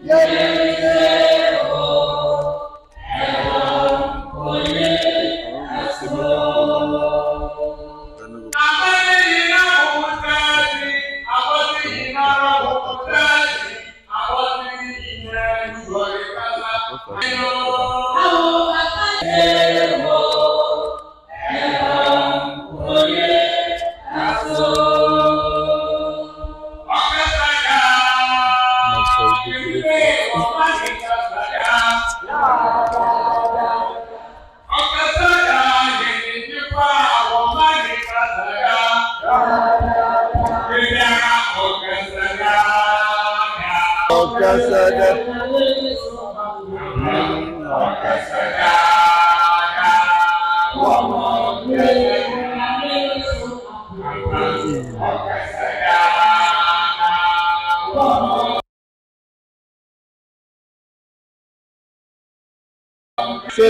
So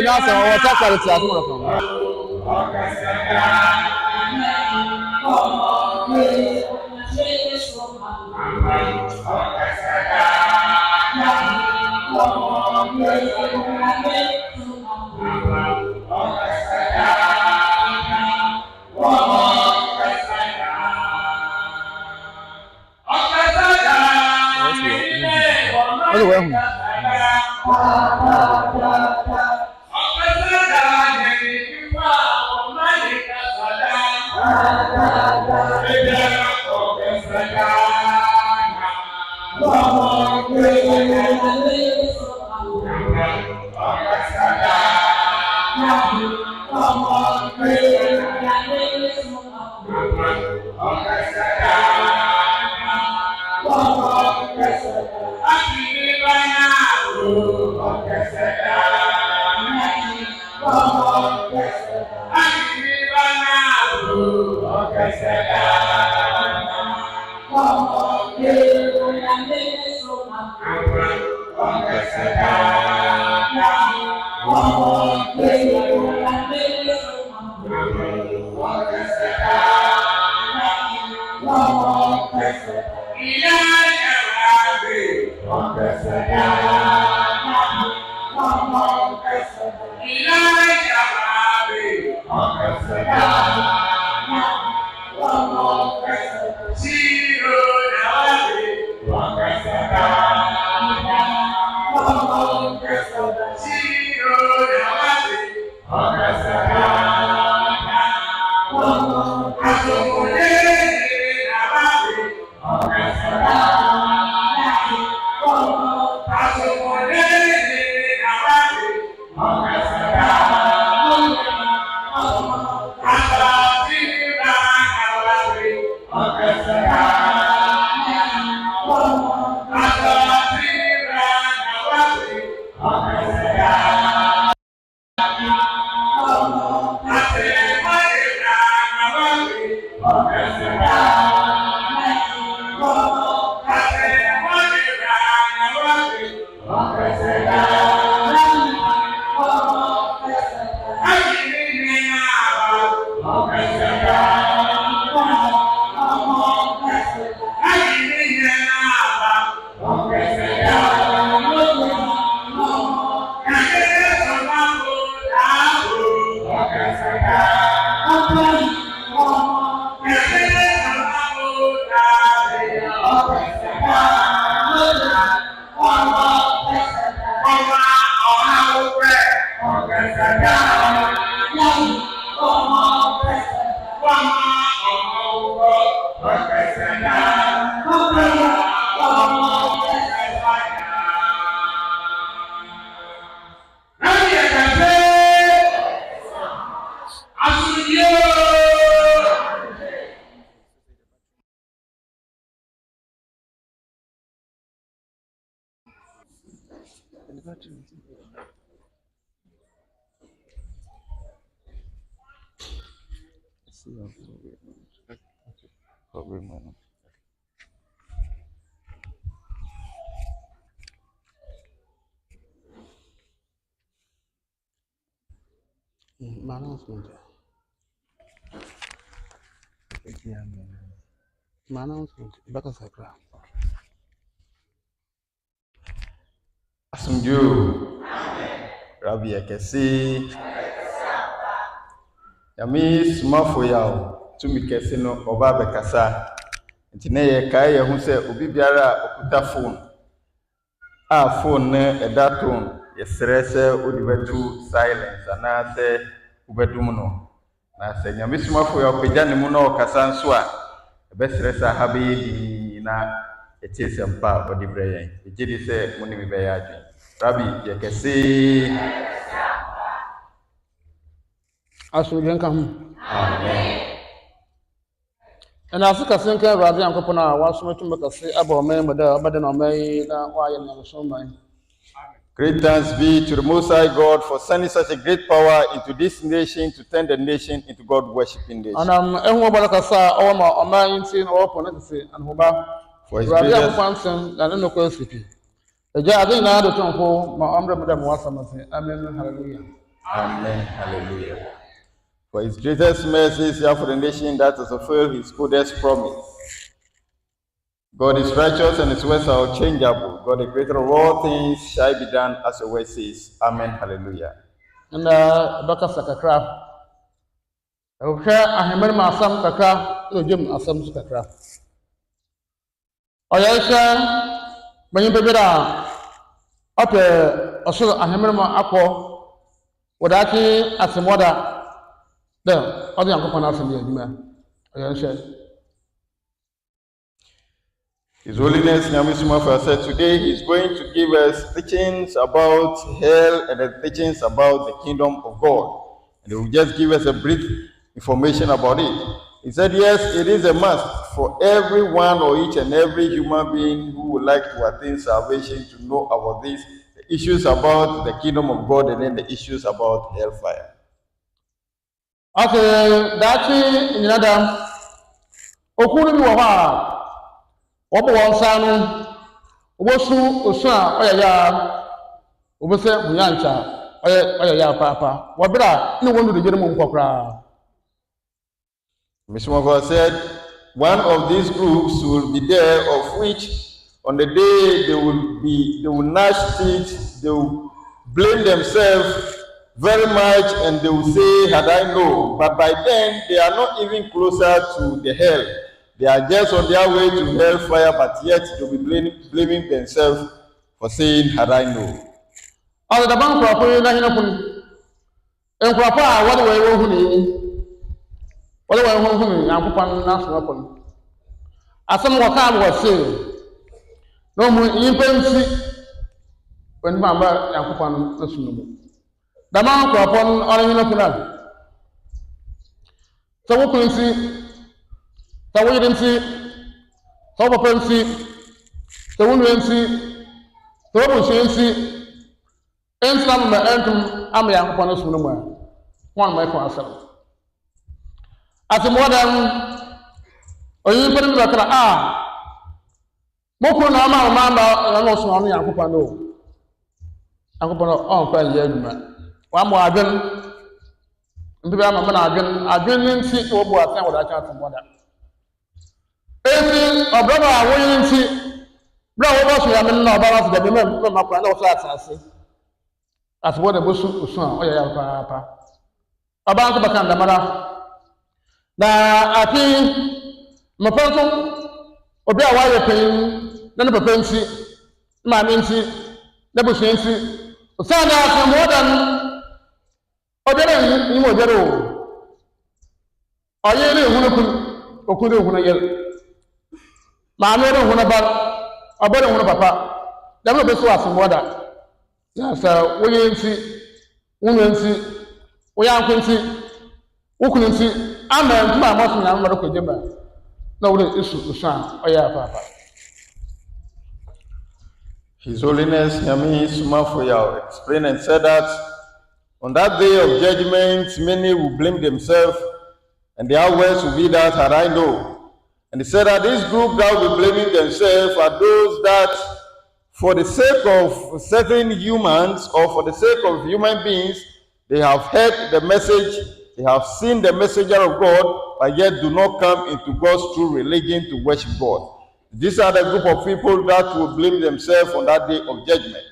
now, so what's up with the my announcement? My announcement. Better say, Asumdue. Rabbi Ekesi. Yami sumafo yawo tumi kese no oba bekasa. Ntine ye kai ye hu se obi biara okuta phone. A phone ne eda tone ye sere se odi betu silence ana se ubedum no. Na se nyame sumafo yawo pegya ne mu na okasa nso a ebe sere se ha be yi na eti sempa odi breyen. Ejidi se muni mi be ya adwen. Rabbi Ekesi. Asumdue nka ho. Amen. And as ka sen ka Awurade Yankopɔn a wasometum bekase aba ɔman mu da ɔbɛde na ɔman na wayɛ na so man. Great thanks be to the Most High God for sending such a great power into this nation to turn the nation into God worshiping nation. Anam ehu ɔbɛda kasa ɔwɔ ma ɔman nti na ɔwɔ pɔn se anhoba. For his Awurade greatest, Yankopɔn nsɛm na ne no kɔ asipi. Eja ade na do tonko ma ɔmrɛ mu da mu wasamase. Amen. Hallelujah. Amen, hallelujah. For his greatest mercy is here for the nation that has fulfilled his greatest promise. God is righteous and his words are unchangeable. God, the creator of all things, shall be done as your word says. Amen, hallelujah. And Dr. Sakakra. Okay, ahemere ma asam kakra, ojum asam su kakra. Oyesha banyi bebera ope osoro ahemere ma akọ wadaki asemoda the other Yankopɔn asem ye adwuma. Oyesha. His Holiness Nyame Sumafo said today he's going to give us teachings about hell and the teachings about the kingdom of God. And he will just give us a brief information about it. He said, yes, it is a must for everyone or each and every human being who would like to attain salvation to know about this, the issues about the kingdom of God and then the issues about hellfire. Okay, dachi nyinada okunu bi wo ha obo won sa no obosu osu a oyaya obose munyancha oyaya papa wobra ni wonu de jeremu nkokra. Mr. Mafo said, one of these groups will be there, of which on the day they will gnash teeth, they will blame themselves very much, and they will say, had I known. But by then, they are not even closer to the hell. They are just on their way to hellfire, but yet they will be blaming themselves for saying, had I known. All the bank property na hinapun. En kwapa what way wo huni. What way wo huni Yankopɔn na so pon. Asem wo ka wo se. No mu yimpensi. When mama Yankopɔn na so no. The bank property on hinapun. So wo kunsi. So wo yidinsi. So papa nsi. So wo nsi. So wo shensi. Ensam ma entum am Yankopɔn so no mu. One my answer. As a modern oyin pere mi kra moko na ma na no so no Yankopɔn no. Yankopɔn on pa ye adwuma. Wa mo adwen mbi ama na adwen nti wo bo asan wo da cha to moda. Enti obraba wo yin nti bra wo bo so ya me na oba so da me ma kwa na wo so asase. As what the bush usun oya papa. Abantu bakanda mara. Na ati mapanto obi a waye pen na ne papa nsi ma me nsi na bush nsi. Osana afi modan odere ni mo jere o. Oye re hunu kun okun re hunu yel. Ma me re hunu ba obere hunu papa. Da me be so afi modan. Nasa woye nti wunu nti woya nkwenti wukunu nti ama ntuma amaso na mmadụ kwejema na wure isu usan oya papa. His Holiness Nyame Sumafo Yaw explained and said that on that day of judgment many will blame themselves and their words will be that had I known. And he said that this group that will be blaming themselves are those that for the sake of certain humans or for the sake of human beings, they have heard the message, they have seen the messenger of God, but yet do not come into God's true religion to worship God. These are the group of people that will blame themselves on that day of judgment.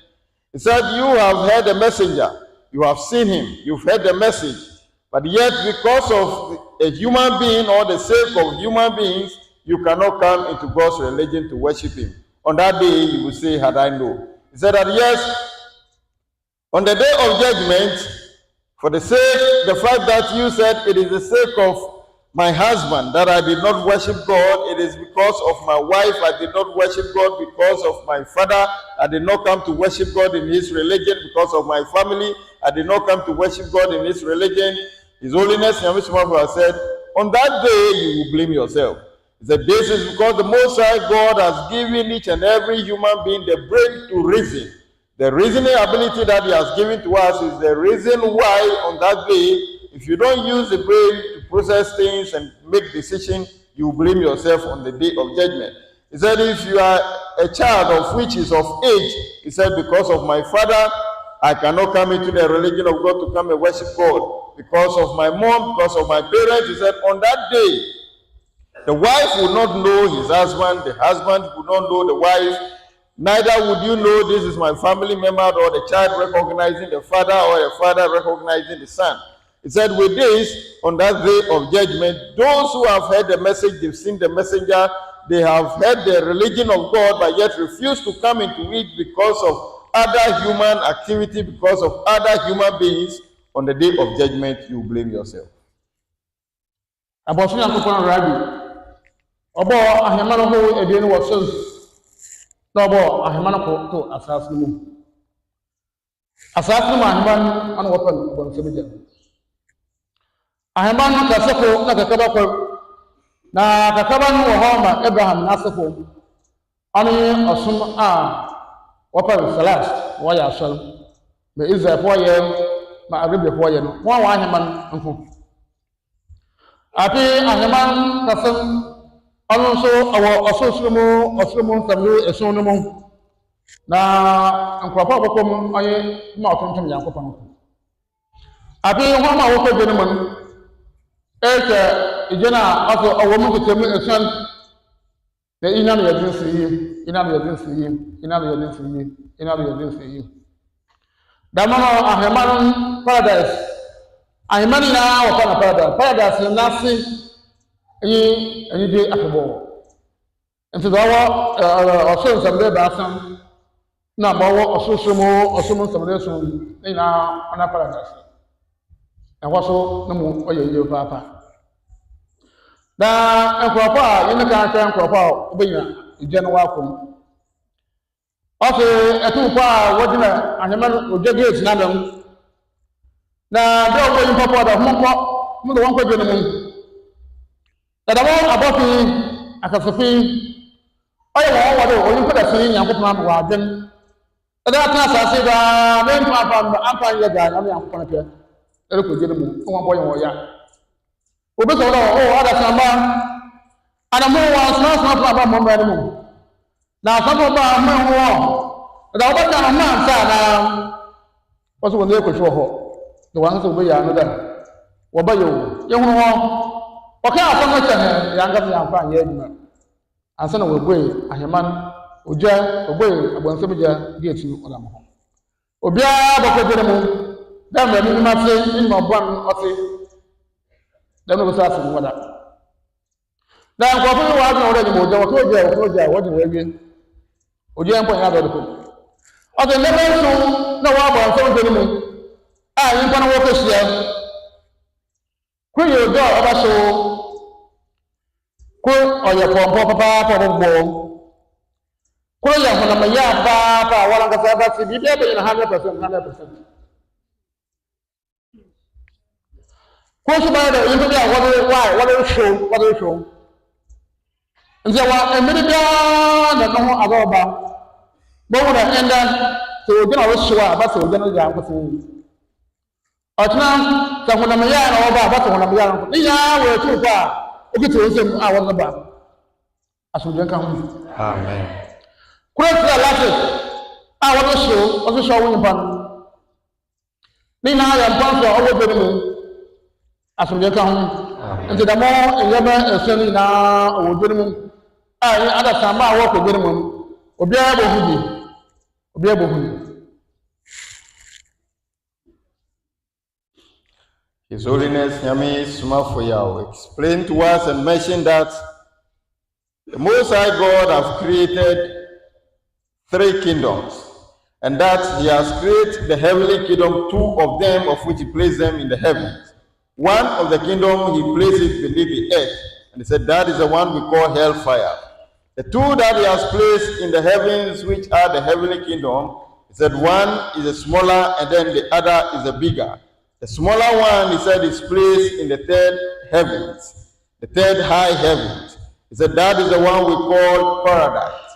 He said, you have heard the messenger, you have seen him, you've heard the message, but yet because of a human being or the sake of human beings, you cannot come into God's religion to worship him. On that day, you will say, had I known. He said that yes, on the day of judgment, for the fact that you said it is the sake of my husband that I did not worship God, it is because of my wife I did not worship God, because of my father I did not come to worship God in his religion, because of my family I did not come to worship God in his religion. His Holiness Nyame Somafo has said, on that day you will blame yourself. He said, this is because the Most High God has given each and every human being the brain to reason. The reasoning ability that he has given to us is the reason why on that day, if you don't use the brain to process things and make decisions, you blame yourself on the day of judgment. He said, if you are a child of which is of age, he said, because of my father, I cannot come into the religion of God to come and worship God. Because of my mom, because of my parents, he said, on that day, the wife will not know his husband, the husband will not know the wife, neither would you know this is my family member, or the child recognizing the father, or the father recognizing the son. He said, with this, on that day of judgment, those who have heard the message, they've seen the messenger, they have heard the religion of God, but yet refuse to come into it because of other human activity, because of other human beings. On the day of judgment, you blame yourself. Akwantufuo Radio. Obo ahemano ho edien wo so. Na obo ahemano ko to asase mu. Asase mu ahemano ana wo pan bo nse beja. Ahemano ka sefo na kakaba ko. Na kakaba no ho ma Abraham na sefo. Ani osum a wo pan salas wo ya so. Me Israel fo ye ma Arabia fo ye no. Wo wa ahemano nko. Api ahemano kasem also our ososromo sabu esono mo na nkwapo abokom aye ma otontom yankopon abi ho ma wo ko gene mo eke ijena aso awo mu tetemu esan na ina no yedin siyi damano ahemano paradise ahemani na wo kana paradise na si any day afterboard. And so also some day batham na bawo osumo some days na on a paradise. And also no more oye papa. Da enkwapa yin ka ka enkwapa obenya ijena kom. Also etupa wodina anyaman ojege na dam. Na do ko yin papa da mo do won ko gene mo. Tadamo abofi akasofi oye wo wado oyin ko da sini nyankopon abo adem tada ta asase ba men ampa ye ga na nyankopon ke ere ko jene mu won boye wo ya obi so do ada samba ana mo wa sna ba mo ba mu na sabo ba mo wo da ba ta na sa na wasu wonde ko sho ho do wan so be ya no da wo ba yo ye hu ho okay, I found that younger than fan yet. And son of a way, a man, Oja, away, a one soldier, get you on a home. Obia, Bocademo, damn the minimum say in my one or say, then was asking what up. Now, what we want already, Oja, what do you mean? Oja, point out of the book. Okay, never so, no one about something. I ain't gonna walk a share. When you go over so, or your papa, When you have a yard, papa, one of the be there in 100%. What's about the interview? What is show? And there were a minute down and no other about. But when I end up, so we're going to show up, but we're going to jump. Atna ta hona maya na oba ba ta hona maya ni ya we tu pa o ki to se a wona ba aso je kan Amen. kura tra lati a wona so o so wo npa ni na ya npa so o wo be mu aso je kan nti da mo e ba eseni na o wo be mu a ni ada sama wo ko be mu obi a bo hu His Holiness Nyame Sumafoyao explained to us and mentioned that the Most High God has created 3 kingdoms, and that He has created the heavenly kingdom, 2 of them of which He placed them in the heavens. One of the kingdom He placed it beneath the earth, and He said that is the one we call hellfire. The 2 that He has placed in the heavens, which are the heavenly kingdom, He said one is a smaller and then the other is a bigger. The smaller one, He said, is placed in the 3rd heavens, the 3rd high heavens. He said that is the one we call paradise.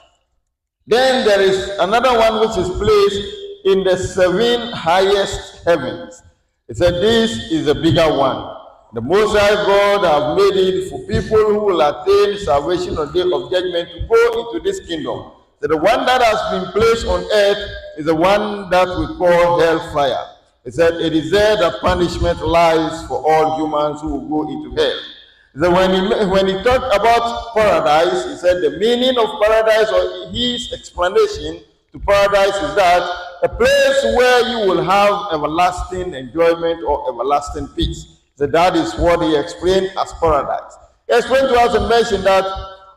Then there is another one which is placed in the 7 highest heavens. He said this is a bigger one. The Most High God have made it for people who will attain salvation on the day of judgment to go into this kingdom. So the one that has been placed on earth is the one that we call hellfire. He said it is there that punishment lies for all humans who will go into hell. So when he talked about paradise, he said the meaning of paradise, or his explanation to paradise, is that a place where you will have everlasting enjoyment or everlasting peace. So that is what he explained as paradise. He explained to us and mentioned that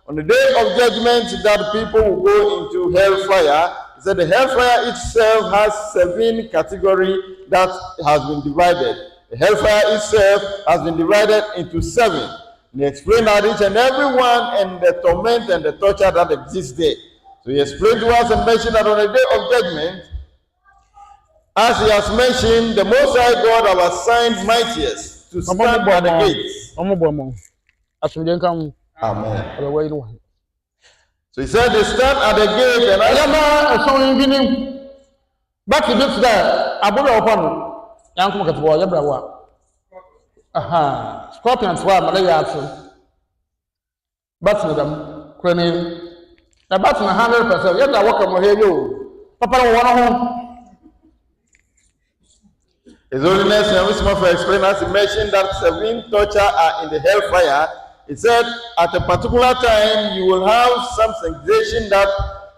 on the day of judgment that people will go into hellfire. He said the hellfire itself has 7 categories that has been divided. The hellfire itself has been divided into 7. And he explained that each and every one and the torment and the torture that exists there. So he explained to us and mentioned that on the day of judgment, as he has mentioned, the Most High God have assigned mightiest to stand at the gates. Amen. So he said they stand at the gate and back to this guy, I brought upon Uncle Catboy, Yabrawa. Aha, Scorpions were Malaya. But madam, Queenie, the button 100%. Yet I walk on here, you. Papa, one home. His Holiness Nyame explained as he mentioned that 7 torture are in the hellfire. He said at a particular time you will have some sensation that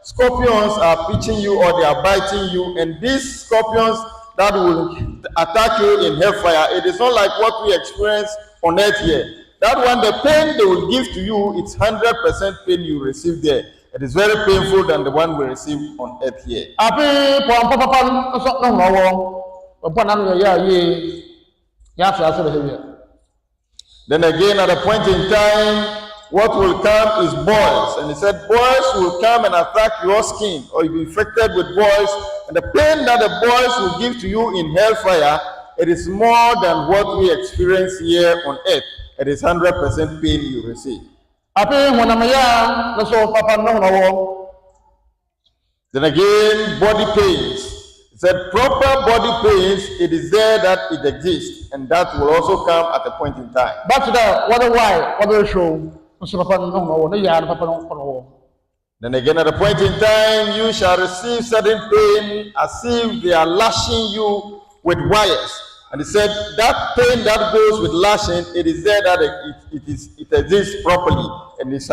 scorpions are pinching you or they are biting you, and these scorpions that will attack you in hellfire, it is not like what we experience on earth here. That one, the pain they will give to you, it's 100% pain you receive there. It is very painful than the one we receive on earth here. Then again, at a point in time, what will come is boils. And he said, boils will come and attack your skin, or you'll be infected with boils. And the pain that the boils will give to you in hellfire, it is more than what we experience here on earth. It is 100% pain you receive. Then again, body pains. He said proper body pains, it is there that it exists, and that will also come at a point in time. But what show? Then again, at a point in time, you shall receive certain pain as if they are lashing you with wires. And he said that pain that goes with lashing, it is there that it exists properly. And it's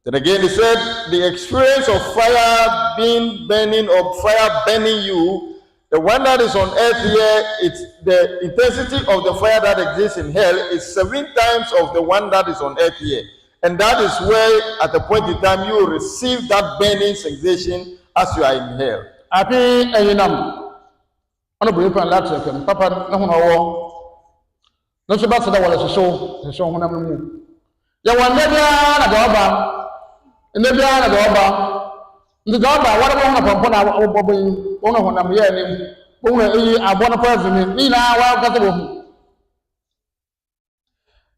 Then again, he said the experience of fire burning or fire burning you, the one that is on earth here, it's the intensity of the fire that exists in hell is 7 times of the one that is on earth here. And that is where, at a point in time, you will receive that burning sensation as you are in hell.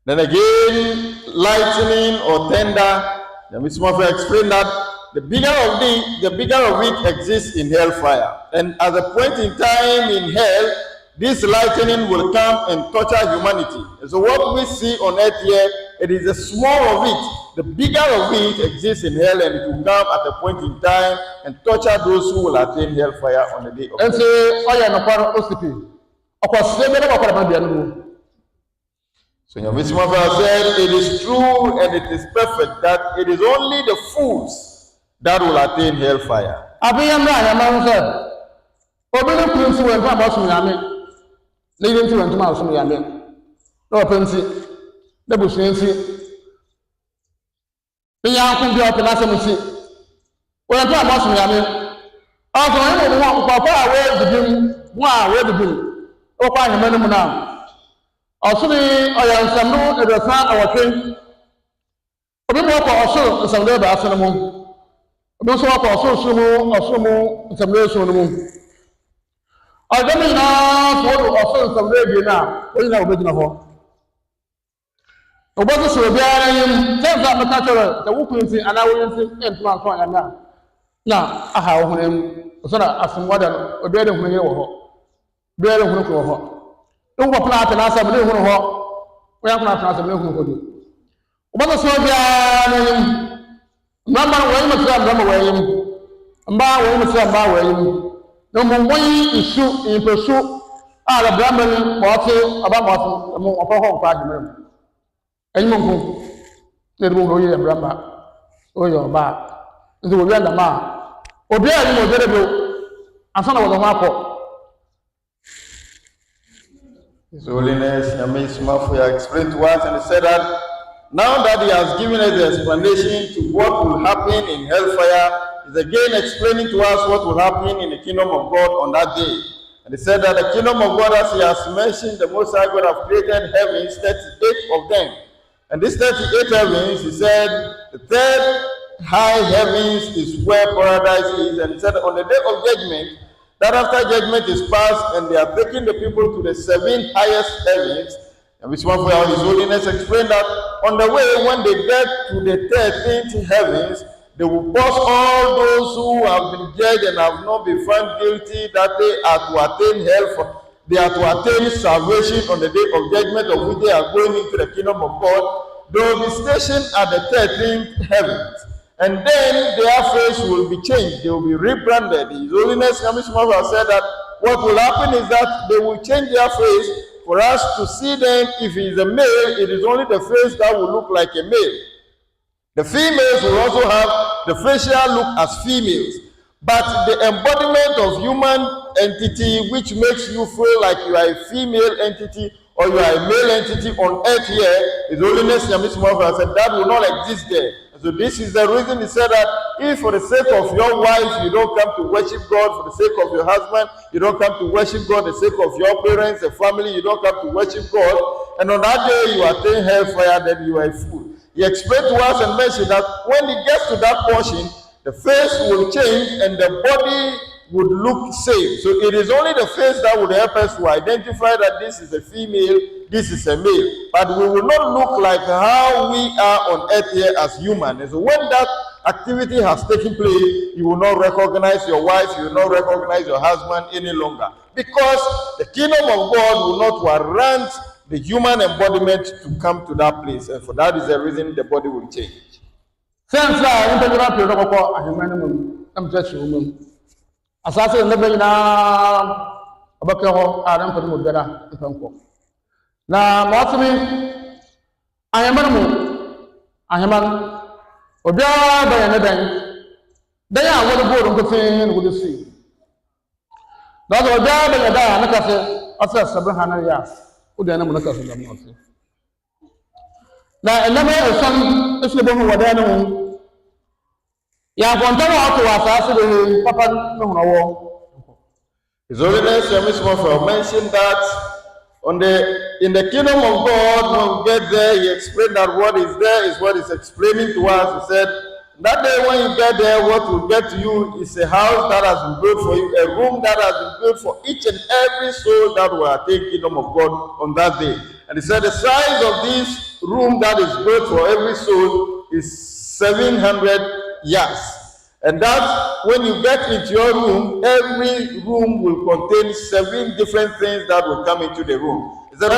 Then again, lightning or thunder, Mr. explained that the bigger of it exists in hellfire. And at a point in time in hell, this lightning will come and torture humanity. And so what we see on earth here, it is the small of it. The bigger of it exists in hell, and it will come at a point in time and torture those who will attain hellfire on the day of judgment. So Yahweh said, it is true and it is perfect that it is only the fools that will attain hellfire. Abiyam ya man sir. Obìnrin kùn sí wọn fún àbọ̀sùn yàmé lẹ́yìn tí wọ́n tún máa sùn yàmé lọ́wọ́ pẹ́ntì lẹ́bùsùn yẹn sí bí yàn kún bí ọ̀pẹ̀ lásán sí wọ́n tún àbọ̀sùn yàmé ọ̀sán yìí wọ́n kọ̀ọ̀kọ́ àwọ̀ ẹ̀dùbìn wọ́n àwọ̀ ẹ̀dùbìn ó kọ́ àyẹ̀mọ́ ní mu náà ọ̀sùn ni ọ̀yà nsàmú ẹ̀dọ̀sán àwọ̀kẹ́ obi mu ọkọ̀ ọ̀sùn nsàmú ẹ̀dọ̀ asán mu obi nso ọkọ̀ ọ̀sùn mu nsàmú ẹ̀sùn mu ọdún yìí náà fọwọ́dù ọ̀sán nsàmúlò èdè náà ó yìí náà òbẹ́gyina hɔ ọgbọ́n sọ obi ara yẹn tẹ́ǹsì àmọ́ká kyerɛ tẹ̀wọ́kùn ntì anáwó yẹn ntì ẹ̀ntìmá nsọ́ àyàn náà na aha ọ̀hún yẹn ọ̀sán àsomwádà obi ẹ̀dẹ̀ hùn yẹn wọ̀ hɔ obi ẹ̀dẹ̀ hùn kọ̀ wọ̀ hɔ ẹ̀wọ́n pọ̀ pọ̀ àtẹ̀nà asàmúlò ehùn hɔ wọ́n yà kún àtẹ̀nà asàmúlò ehùn hɔ do ọgbọ́n sọ obi ara yẹn mbàmbà wọ̀nyí mẹsìlá mbàmbà wọ̀nyí mbà wọ̀nyí mẹsìlá mbà wọ̀nyí na mummoyi isu impesu ala bramani mawati aba mawati mu apaho kwa jimem enyi mungu neru mo yi bramba oyo ba nti wo yanda ma obi ani mo derebo asana wo ma ko His Holiness Yamismafo explained to us and he said that now that he has given us the explanation to what will happen in hellfire, he's again explaining to us what will happen in the kingdom of God on that day. And he said that the kingdom of God, as he has mentioned, the Most High God have created heavens, 38 of them. And these 38 heavens, he said, the third high heavens is where paradise is. And he said on the day of judgment, that after judgment is passed and they are taking the people to the 7 highest heavens, and which one for His Holiness explained that on the way, when they get to the 13th heavens, they will pause all those who have been judged and have not been found guilty, that they are to attain hell, they are to attain salvation on the day of judgment, of which they are going into the kingdom of God. They will be stationed at the 13th heavens. And then their face will be changed. They will be rebranded. His Holiness Yamismava said that what will happen is that they will change their face for us to see them. If he is a male, it is only the face that will look like a male. The females will also have the facial look as females. But the embodiment of human entity, which makes you feel like you are a female entity or you are a male entity on earth here, His Holiness Yamismava said that will not exist there. So this is the reason he said that if for the sake of your wife you don't come to worship God, for the sake of your husband you don't come to worship God, the sake of your parents, the family, you don't come to worship God, and on that day you attain hellfire, then you are a fool. He explained to us and mentioned that when he gets to that portion, the face will change and the body would look same. So it is only the face that would help us to identify that this is a female, this is a male. But we will not look like how we are on earth here as human. And so when that activity has taken place, you will not recognize your wife, you will not recognize your husband any longer. Because the kingdom of God will not warrant the human embodiment to come to that place. And for that is the reason the body will change. Since asase ne bɛyi na ɔbɛkɛ hɔ a ne mpɛ mu biara mpɛ nkɔ na mɔtumi ahema no mu ahema no obiara bɛyɛ ne dan a wɔde bɔɔlu nkotee na wɔde si na ɔsɛ obiara bɛyɛ dan a ne kase ɔsɛ sɛbɛn ha no yɛ wode ne mu ne kase dɛm ɔsɛ na ɛnɛma ɛsɔn esi bɔ mu wɔ dan no mu Papa. His Holiness Yamismafo mentioned that in the kingdom of God, when we get there, he explained that what is there is what is explaining to us. He said, that day when you get there, what will get to you is a house that has been built for you, a room that has been built for each and every soul that will attain the kingdom of God on that day. And he said the size of this room that is built for every soul is 700 yards. And that when you get into your room, every room will contain 7 different things that will come into the room. Is that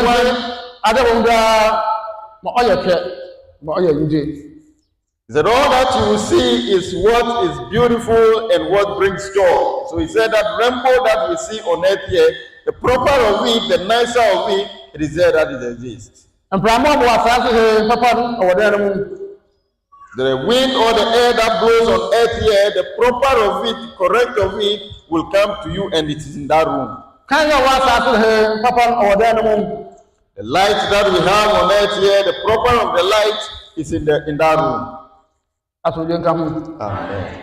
He said all that you will see is what is beautiful and what brings joy. So he said that rainbow that we see on earth here, the proper of it, the nicer of it, it is there that it exists. And The wind or the air that blows on earth here, the proper of it, correct of it, will come to you, and it is in that room. The light that we have on earth here, the proper of the light is in that room. Amen.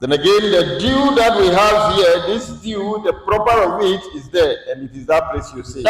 Then again, the dew that we have here, this dew, the proper of it is there, and it is that place you see.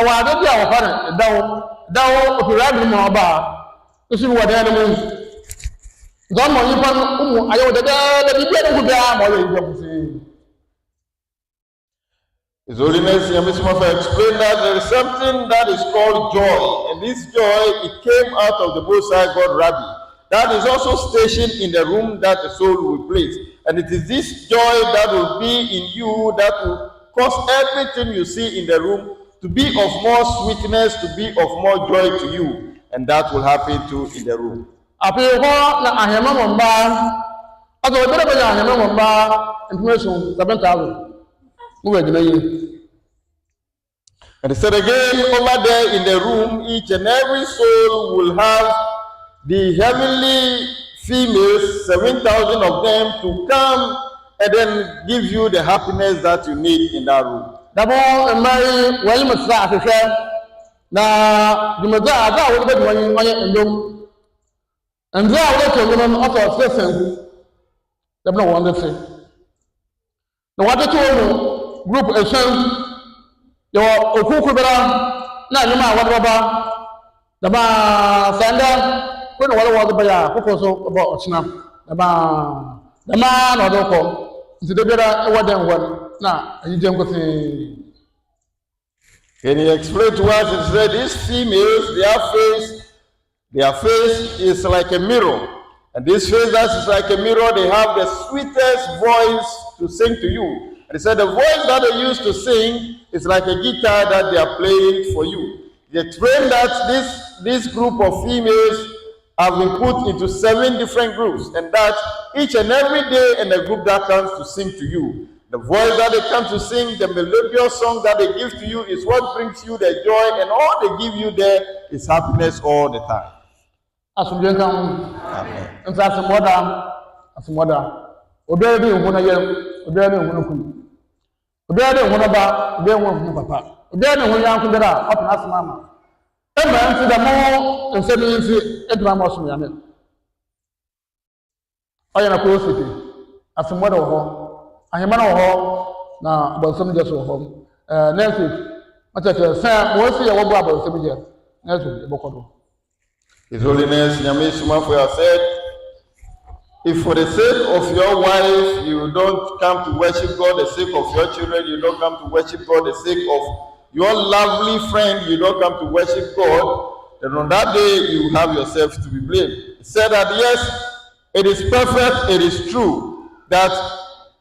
His Holiness Yamismafa explained that there is something that is called joy, and this joy, it came out of the Most High God Rabbi. That is also stationed in the room that the soul will place. And it is this joy that will be in you that will cause everything you see in the room to be of more sweetness, to be of more joy to you. And that will happen too in the room. And he said again, over there in the room, each and every soul will have the heavenly females, 7,000 of them, to come and then give you the happiness that you need in that room. When the water was by a proposal about snap, the man or the call, the better what than one. Now, you don't go see. Can you explain to us? It said these females, their face is like a mirror. And this face that is like a mirror, they have the sweetest voice to sing to you. And he said the voice that they use to sing is like a guitar that they are playing for you. They explained that this group of females have been put into 7 different groups, and that each and every day in the group that comes to sing to you, the voice that they come to sing, the melodious song that they give to you is what brings you the joy, and all they give you there is happiness all the time. Amen. And that's a mother. Obey one of you, obey one papa. Obey one young Kundera, up and ask Mamma. And the more and 7 years, Edmamos. I am a closity. As a mother of home, I am now, but some just home. Nancy, much as Sam, was here, what about 7 years? Nancy, Bocado. His Holiness Yamismafa said, if for the sake of your wife you don't come to worship God, the sake of your children you don't come to worship God, the sake of your lovely friend you don't come to worship God, then on that day you have yourself to be blamed. He said that yes, it is perfect, it is true that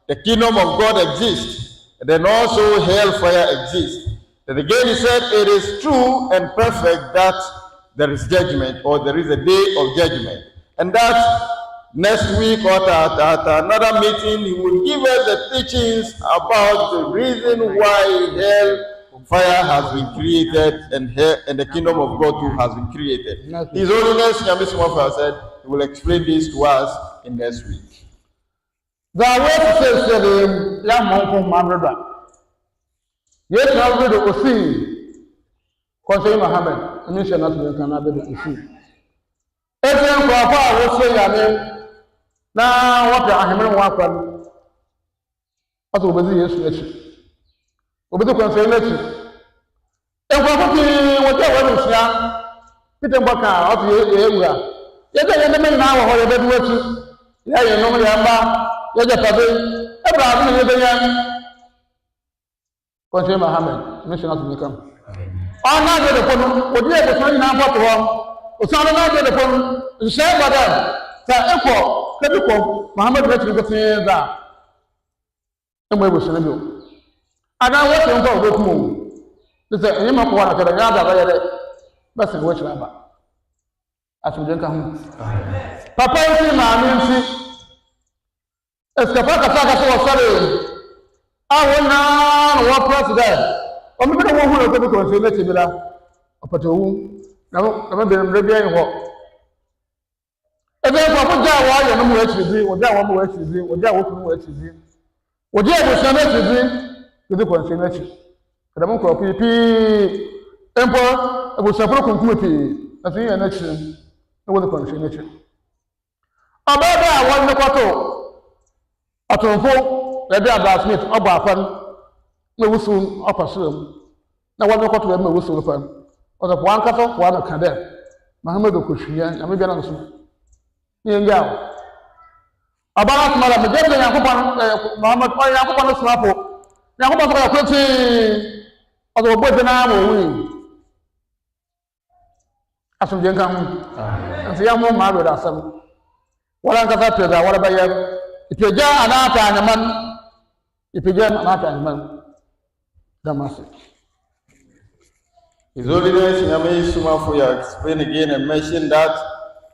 the kingdom of God exists, and then also hellfire exists. Then again he said it is true and perfect that there is judgment, or there is a day of judgment, and that next week or at another meeting, he will give us the teachings about the reason why hellfire has been created and the kingdom of God too has been created. His Holiness Yamismafa said he will explain this to us in next week. The word says that young monk from my brother. Yes, I will do see. Concerning Muhammad, I mentioned not to be able to see. Everyone for a while will say, I mean, now what I am going to what will be yesterday? Will be the consolation. And whatever is now, Peter Baka, of the area. Yet I am now or a bed working. Yeah, you know, Yamba, Yajapabe, Abraham, Concerning Muhammad, mentioned not to become. On not the phone, what you have to find out what wrong. Osana not the phone, and say, Madam, that echo, Kebiko, Muhammad Retro that. And we will send you. And I want to go with moon. This is a name of one of the other, but in which number. As we drink home. Papa, you see, my music. As the Papa was sorry. I will now walk president. Or maybe the one who will go to the opatowu na be mre bia ho ebe ko ko ja wa yo no mu achirizi wo ja wa mu achirizi wo ja wo kunu achirizi wo ja bo sha na achirizi kede ko nse na achi kada mo ko pipi empo ebo sapro kunkum pi na fi ya na achi na wo ko nse na achi ababa awon ne kwato atonfo ebi abasmith ogba afan na wusu opasum na wo ne kwato na wusu fan o da kwan kato kwa na kade Muhammadu ko hwiya na me bia na so ni nyawo abara kumala me debe yakopon Muhammad o yakopon smapo yakopon so yakweti o do bo na mo wi asum de nkan nti ya mo ma be da sam wala nka ta peda wala ba ya ipeja anata anyaman ipeja anata anyaman damasi. His Holiness Nyame Sumafuya explained again and mentioned that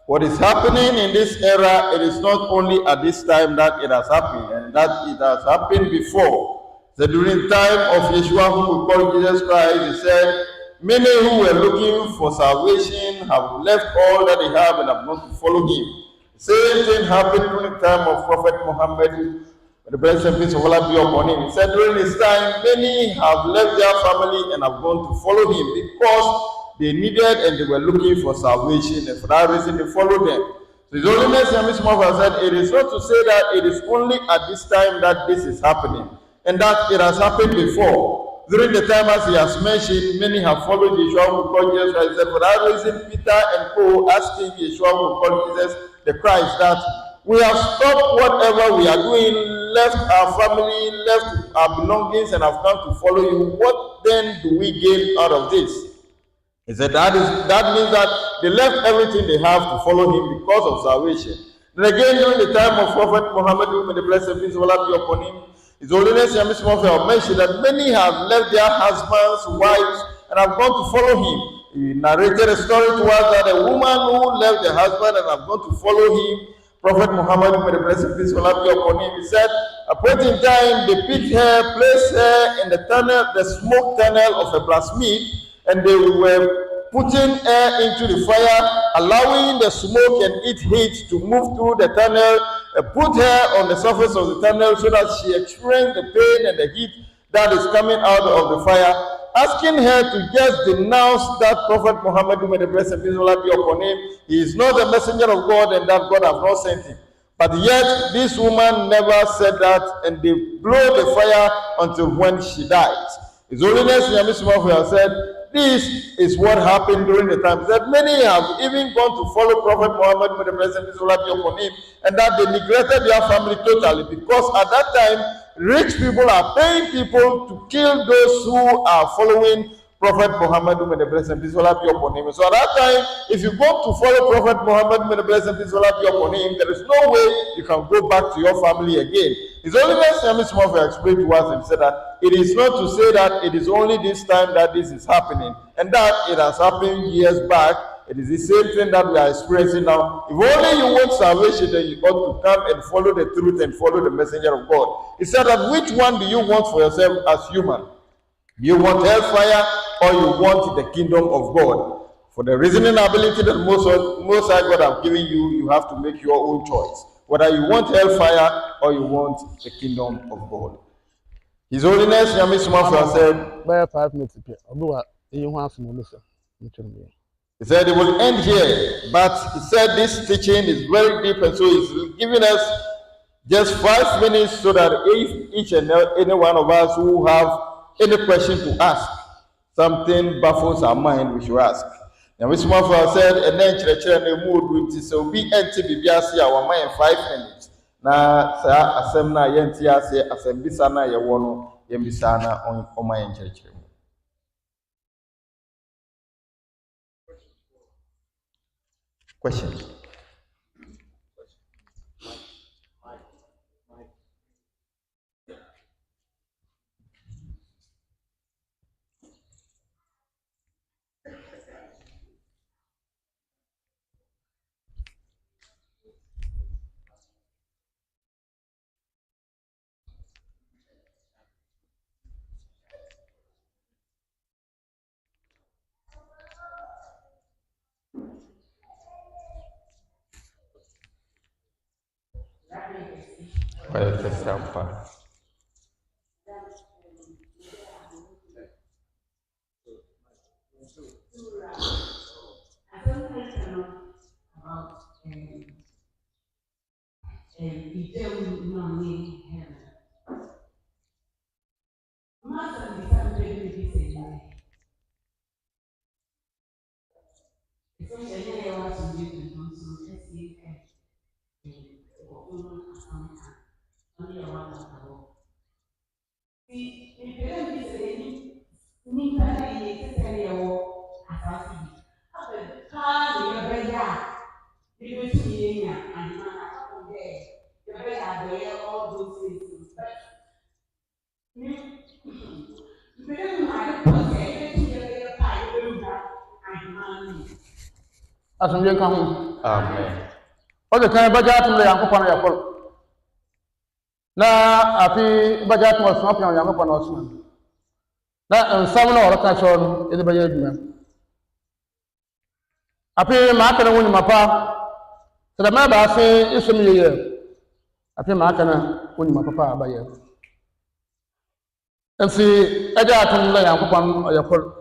what is happening in this era, it is not only at this time that it has happened, and that it has happened before. So during the time of Yeshua, whom we call Jesus Christ, he said, many who were looking for salvation have left all that they have and have gone to follow him. The same thing happened during the time of Prophet Muhammad. The blessed and peace of Allah be upon him. He said during his time, many have left their family and have gone to follow him because they needed and they were looking for salvation, and for that reason they followed them. So His Holiness Yamis Mova said, it is not to say that it is only at this time that this is happening, and that it has happened before. During the time, as he has mentioned, many have followed Yeshua who called Jesus Christ. He said, for that reason, Peter and Paul asking Yeshua who called Jesus the Christ that we have stopped whatever we are doing, left our family, left our belongings, and have come to follow you. What then do we gain out of this? He said that means that they left everything they have to follow him because of salvation. Then again, during the time of Prophet Muhammad, may the blessed peace of Allah be upon him, His Holiness Yamis Mofia mentioned that many have left their husbands, wives, and have gone to follow him. He narrated a story to us that a woman who left her husband and have gone to follow him, Prophet Muhammad, may the blessed peace of Allah be upon him, he said, at a point in time, they picked her, placed her in the tunnel, the smoke tunnel of a blacksmith, and they were putting her into the fire, allowing the smoke and its heat to move through the tunnel, put her on the surface of the tunnel so that she experienced the pain and the heat that is coming out of the fire, asking her to just denounce that Prophet Muhammad, may the blessed peace of Allah be upon him. He is not the messenger of God, and that God has not sent him. But yet, this woman never said that, and they blow the fire until when she dies. His Holiness Yamis Mafia said, this is what happened during the time. That many have even gone to follow Prophet Muhammad, may the blessed peace of Allah be upon him, and that they neglected their family totally, because at that time, rich people are paying people to kill those who are following Prophet Muhammad, may the blessed peace of Allah be upon him. So at that time, if you go to follow Prophet Muhammad, may the blessed peace of Allah be upon him, there is no way you can go back to your family again. His Holiness Yamis Mofia explained to us and said that it is not to say that it is only this time that this is happening, and that it has happened years back. It is the same thing that we are experiencing now. If only you want salvation, then you ought to come and follow the truth and follow the messenger of God. He said that which one do you want for yourself as human? You want hellfire or you want the kingdom of God? For the reasoning ability that most High God have given you, you have to make your own choice. Whether you want hellfire or you want the kingdom of God. His Holiness Yamis Mafia said, by 5 minutes. He said it will end here, but he said this teaching is very deep, and so he's giving us just 5 minutes so that if each and any one of us who have any question to ask, something baffles our mind, we should ask. And which one said, and then church mood with so be empty bibiasi our mind 5 minutes. Na sa asem na yenti ase asem bisa na ye wono yembisa na on my church. Questions? Why the sampa? Asumye ka ho. Amen. O de kan baja atum le Yankopon yakol. Na afi baja atum osun afi Yankopon osun. Na nsam na oroka cho no ede baja adwuma. Afi ma aka na woni mapa. Sada ma ba se isum yeye. Afi ma aka na woni mapa pa abaye. Ensi aja atum le Yankopon yakol.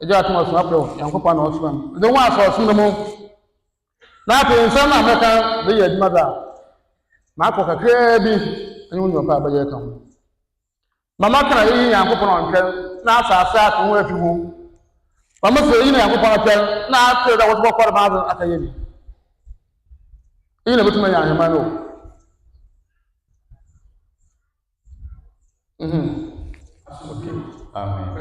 Eja atum osun afi Yankopon osun. De wa so osun mo. Na pe nsam na meka be ye adwuma da. Ma akọ kakra bi anyi woni mapa abaye ka ho. Mama kana yi Yankopon onke na asase aka ho afi ho. Mama se yi na Yankopon onke na ate da wo bokọ ma zo aka ye ni. Yi na betuma ya anyama no. Okay. Amen.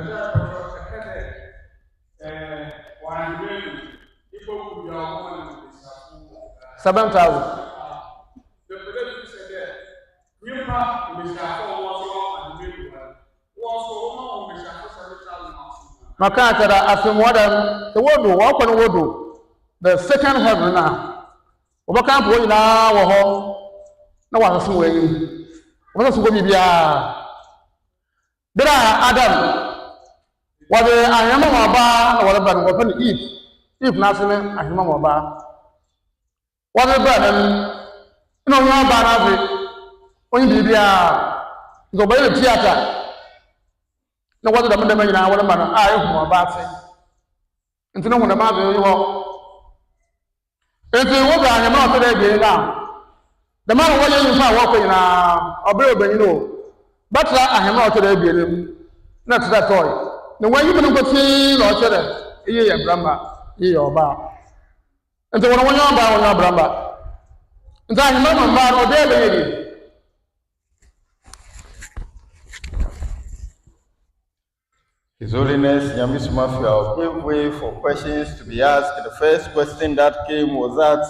7,000. Maka tara afimwadan the wodo wakọ no wodo the second heaven na obaka mpo nyina wo ho na waso wo yi waso go bibia bira Adam wade ahema maba na wade ban go fa ni if na se ne ahema maba wade ba na no nwa ba na be onyi bibia go ba ile theater na wade da mndema nyina wade ba na ayi hu maba ase ntino hu na ma be yo enti wo ga ahema o tere bi na the man wo yin fa wo ko nyina obre obanyi no batra ahema o tere bi ni na tira toy na wan yi bin ko ti lo tere iye ya bramba iye oba enti wo won yan ba won yan bramba enti ahema no ba no de be yi His Holiness Nyamis Mafia gave way for questions to be asked. The first question that came was that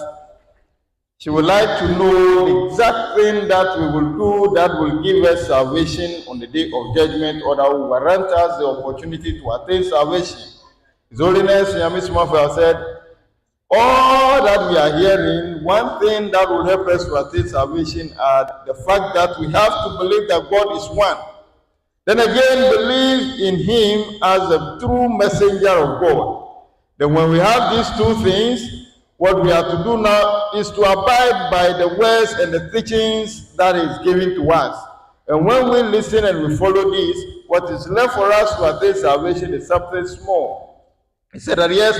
she would like to know the exact thing that we will do that will give us salvation on the day of judgment, or that will warrant us the opportunity to attain salvation. His Holiness Nyamis Mafia said, all that we are hearing, one thing that will help us to attain salvation are the fact that we have to believe that God is one. Then again, believe in him as a true messenger of God. Then when we have these two things, what we have to do now is to abide by the words and the teachings that is given to us. And when we listen and we follow this, what is left for us to attain salvation is something small. He said that yes,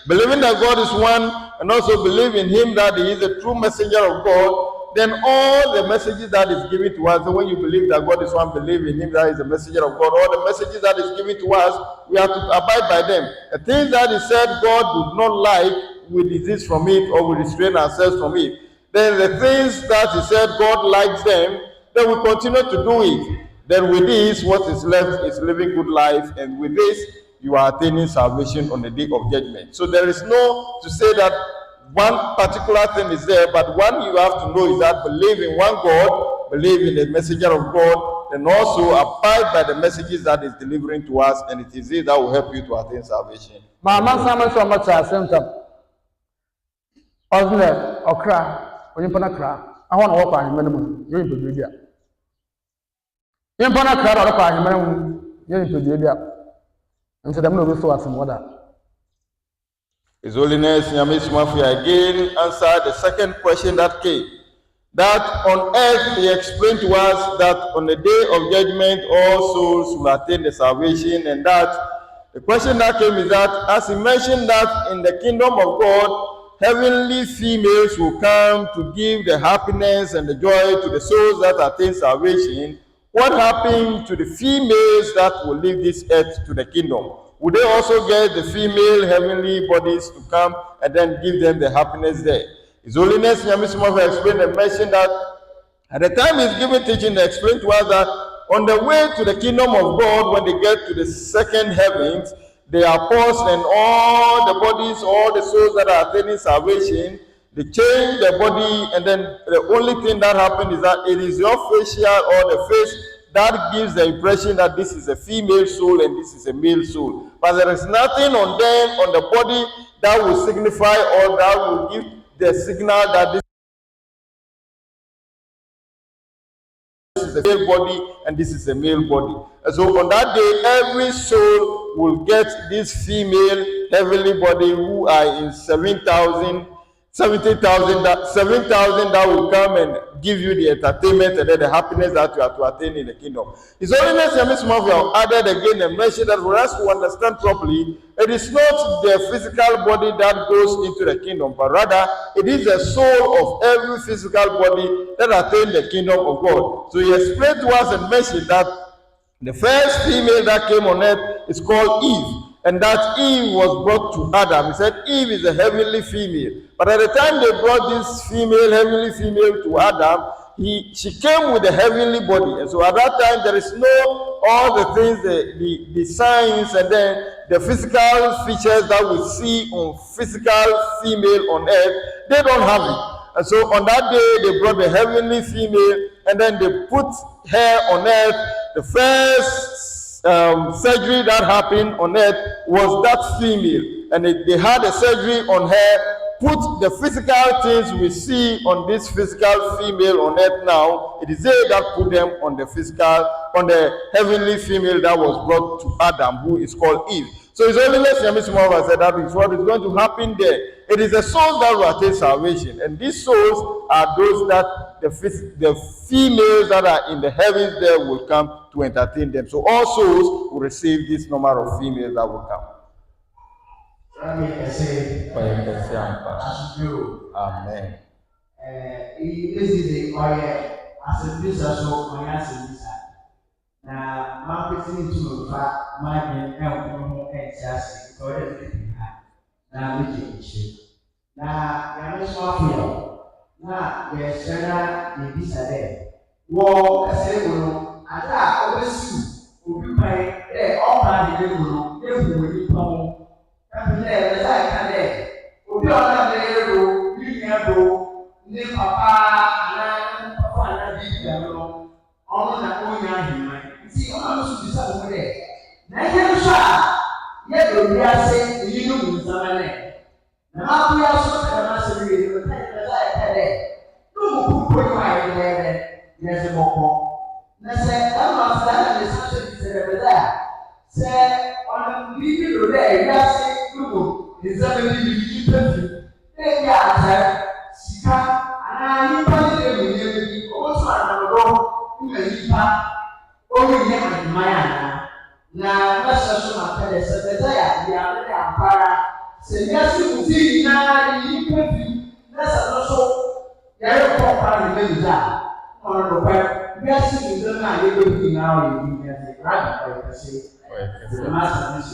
believing that God is one, and also believe in him that he is a true messenger of God, then all the messages that is given to us, when you believe that God is one, believe in him that is a messenger of God, all the messages that is given to us, we have to abide by them. The things that is said God would not like, we desist from it or we restrain ourselves from it. Then the things that is said God likes them, then we continue to do it. Then with this, what is left is living good life, and with this, you are attaining salvation on the day of judgment. So there is no to say that one particular thing is there, but one you have to know is that believe in one God, believe in the messenger of God, and also abide by the messages that is delivering to us, and it is it that will help you to attain salvation. Mama sama so much asentam. Ozne okra, onyimpa kra. Ahon wo kwa ahemane mu, ye mpedwe bia. Yimpa na kra ro kwa ahemane mu, ye mpedwe bia. Nse dem no be so asem wada. His Holiness Nyamis Mafia again answered the second question that came. that on earth he explained to us that on the day of judgment all souls will attain the salvation, and that the question that came is that as he mentioned that in the kingdom of God, heavenly females will come to give the happiness and the joy to the souls that attain salvation. What happened to the females that will leave this earth to the kingdom? Would they also get the female heavenly bodies to come and then give them the happiness there? His Holiness Nyamisumov explained and mentioned that at the time he's giving teaching, they explained to us that on the way to the kingdom of God, when they get to the second heavens, they are paused and all the bodies, all the souls that are attaining salvation, they change their body, and then the only thing that happens is that it is your facial or the face that gives the impression that this is a female soul and this is a male soul. But there is nothing on them, on the body, that will signify or that will give the signal that this is a male body and this is a male body. And so on that day, every soul will get this female heavenly body who are in 70,000 that will come and give you the entertainment and then the happiness that you are to attain in the kingdom. His Holiness Nyamisumov added again and mentioned that for us to understand properly, it is not the physical body that goes into the kingdom, but rather it is the soul of every physical body that attains the kingdom of God. So he explained to us and mentioned that the first female that came on earth is called Eve. And that Eve was brought to Adam. He said Eve is a heavenly female. But at the time they brought this heavenly female to Adam, she came with a heavenly body. And so at that time there is no all the things, the signs and then the physical features that we see on physical female on earth, they don't have it. And so on that day they brought the heavenly female and then they put her on earth. The first surgery that happened on earth was that female, and they had a surgery on her, put the physical things we see on this physical female on earth now, it is they that put them on the heavenly female that was brought to Adam, who is called Eve. So His Holiness Nyamisumov said that is what is going to happen there. It is the souls that will attain salvation, and these souls are those that the females that are in the heavens there will come to entertain them. So all souls will receive this number of females that will come. Amen. Na yesana ni bisade wo ase wono ada obesu obi pai oba de wono ehu ni pamo kabi le za ka de obi ona de ro ni do ni papa na bi ya no ono na onya hima ti ono su bisa mo de na ye sha ye do bi ase ni no mu zamane na ma ku ya so na se bi no ta yes, say, I'm not standing the social there. Say, on the video today, yes, you is a very perfect. They got Sika, and I probably also another in the Lipa, only never in Mayana. Now, that's also my fellow secretary, the other Ampara. Say, yes, you see, now you perfect. That's also very proper in the on the web, yes, you don't know anything now. You can say, right? I say, the master is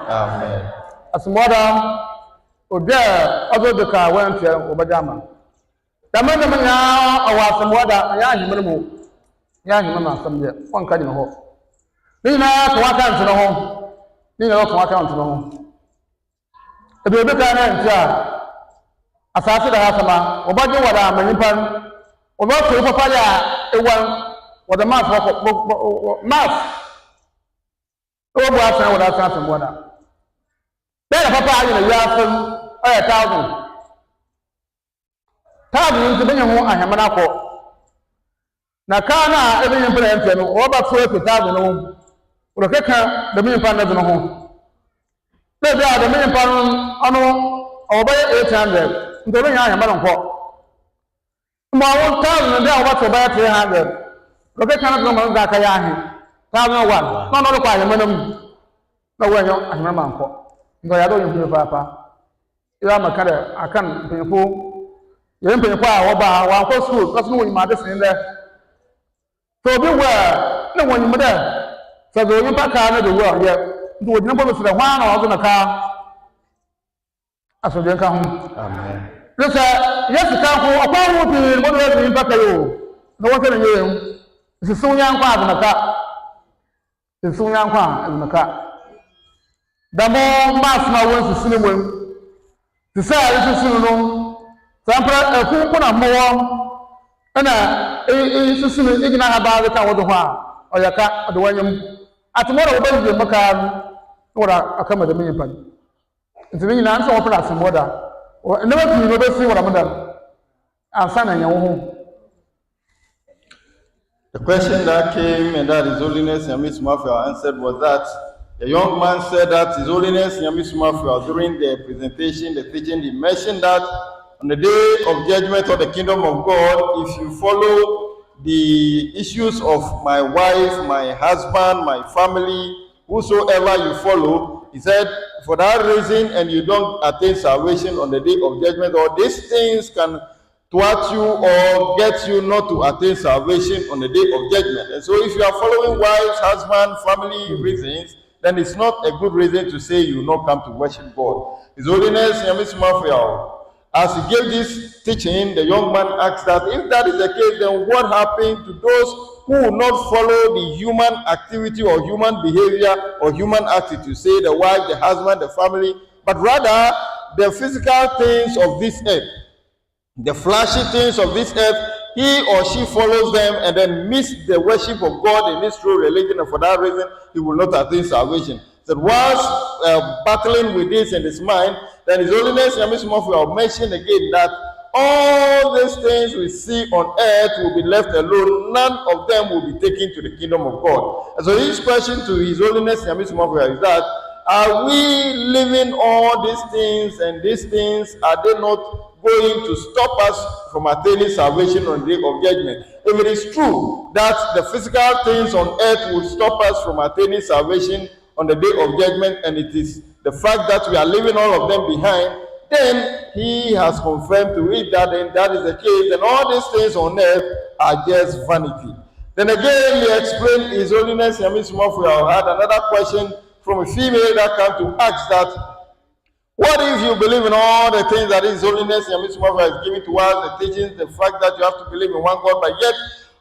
Amen. As modern, Odia, although the car went to Obajama. The man now, I was some water, I am him. Young some one cutting a hole. Nina, what comes to the home? Nina, what comes to the home? If you look at it, asase da hasama obaje wada manyipan oba to papa ya ewan wada mas mas obo asan wada asan wada bẹ́ẹ̀ papa ayi na ya asem oya 1000 nti benye ho ahemana kọ na ka na ebenye mpere ente no oba to 1000 no wo keka da benye pa na no ho bẹ́ẹ̀ da benye pa no ano oba 800 nti benye ahemana nkọ mo awon 1000 da oba to ba 300 wo keka na no ma ka ya ahe 1001 no no kwa ahemana mu na wo enyo ahemana nkọ ndo ya do yin papa ya makare akan penfo yen penfo a wo ba wa ko school kaso no nyima de sin de so bi wa na won nyima de so do yin paka na de wo ye ndo wo nyina bo se de hwa na wo na ka aso de ka ho amen lesa yesu ka ho akwa wo bi mo do yin paka yo no wo se na ye se sun yan kwa na ka se sun yan kwa na ka damo mas na won sisini won tisa yi sisini no sampra eku na mo ana sisini igina ha ba ka wodo ho a oyaka de wanyam atmora obaje maka wora akama de minyi pan ntimi na nso wopra asemoda ne ba tumi no be si wora moda ansa na nyawo ho. The question that came and that His Holiness Yamis Mafia answered was that the young man said that His Holiness Yamis Mafia, during the presentation, the teaching, he mentioned that on the day of judgment of the kingdom of God, if you follow the issues of my wife, my husband, my family, whosoever you follow, he said, for that reason, and you don't attain salvation on the day of judgment, or these things can thwart you or get you not to attain salvation on the day of judgment. And so if you are following wives, husband, family reasons, then it's not a good reason to say you will not come to worship God. His Holiness Yamis Mafia, as he gave this teaching, the young man asked that if that is the case, then what happened to those who will not follow the human activity or human behavior or human attitude, say the wife, the husband, the family, but rather the physical things of this earth, the flashy things of this earth, he or she follows them and then miss the worship of God in this true religion, and for that reason, he will not attain salvation. So once battling with this in his mind, then His Holiness Yamis Mafia mentioned again that all these things we see on earth will be left alone. None of them will be taken to the kingdom of God. And so his question to His Holiness Yamis Mafia is that, are we living all these things, and these things, are they not going to stop us from attaining salvation on the day of judgment? If it is true that the physical things on earth will stop us from attaining salvation on the day of judgment, and it is the fact that we are leaving all of them behind, then he has confirmed to it that then that is the case, and all these things on earth are just vanity. Then again, he explained, His Holiness Yamis Mafia had another question from a female that came to ask that, what if you believe in all the things that His Holiness Yamis Mafia is giving to us, the teachings, the fact that you have to believe in one God, but yet,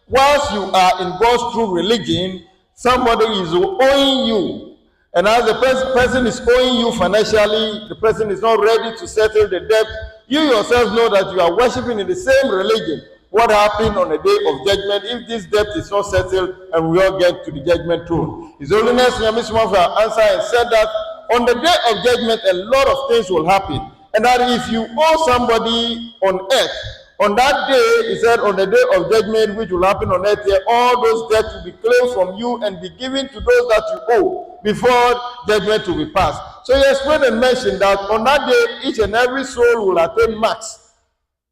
once you are in God's true religion, somebody is owing you. And as the person is owing you financially, the person is not ready to settle the debt, you yourself know that you are worshiping in the same religion. What happened on the day of judgment if this debt is not settled and we all get to the judgment throne? His Holiness Yamis Mafia answered and said that on the day of judgment, a lot of things will happen. And that if you owe somebody on earth, on that day, he said, on the day of judgment, which will happen on earth here, all those debts will be claimed from you and be given to those that you owe before judgment will be passed. So he explained and mentioned that on that day, each and every soul will attain marks.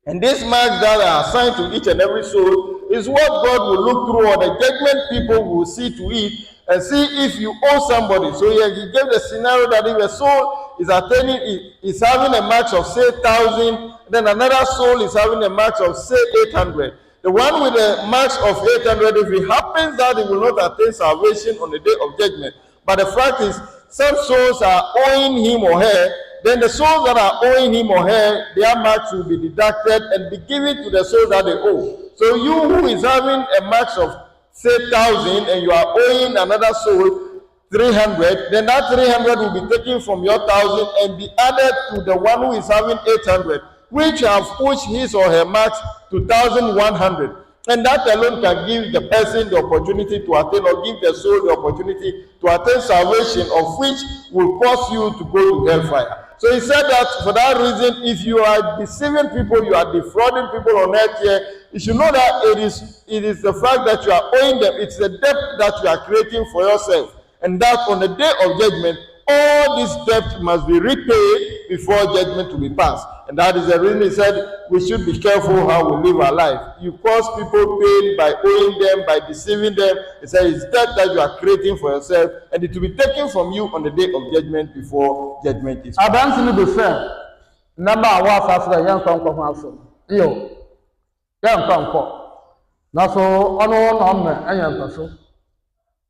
And these marks that are assigned to each and every soul is what God will look through, or the judgment people will see to it and see if you owe somebody. So he gave the scenario that if a soul is having a marks of say 1,000, then another soul is having a marks of say 800. The one with the marks of 800, if it happens that it will not attain salvation on the day of judgment. But the fact is, some souls are owing him or her, then the souls that are owing him or her, their marks will be deducted and be given to the souls that they owe. So you who is having a marks of say 1,000 and you are owing another soul 300, then that 300 will be taken from your 1,000 and be added to the one who is having 800. which have pushed his or her marks to 1,100. And that alone can give the person the opportunity to attain, or give the soul the opportunity to attain salvation, of which will cause you to go to hellfire. So he said that for that reason, if you are deceiving people, you are defrauding people on earth here, you should know that it is the fact that you are owing them. It's the debt that you are creating for yourself. And that on the day of judgment, all this debt must be repaid before judgment to be passed. And that is the reason he said we should be careful how we live our life. You cause people pain by owing them, by deceiving them. He said it's debt that you are creating for yourself, and it will be taken from you on the day of judgment before judgment is passed. Adance ni be say number wa asasra yan kan ko aso yo yan kan ko na so ono no me anya mpaso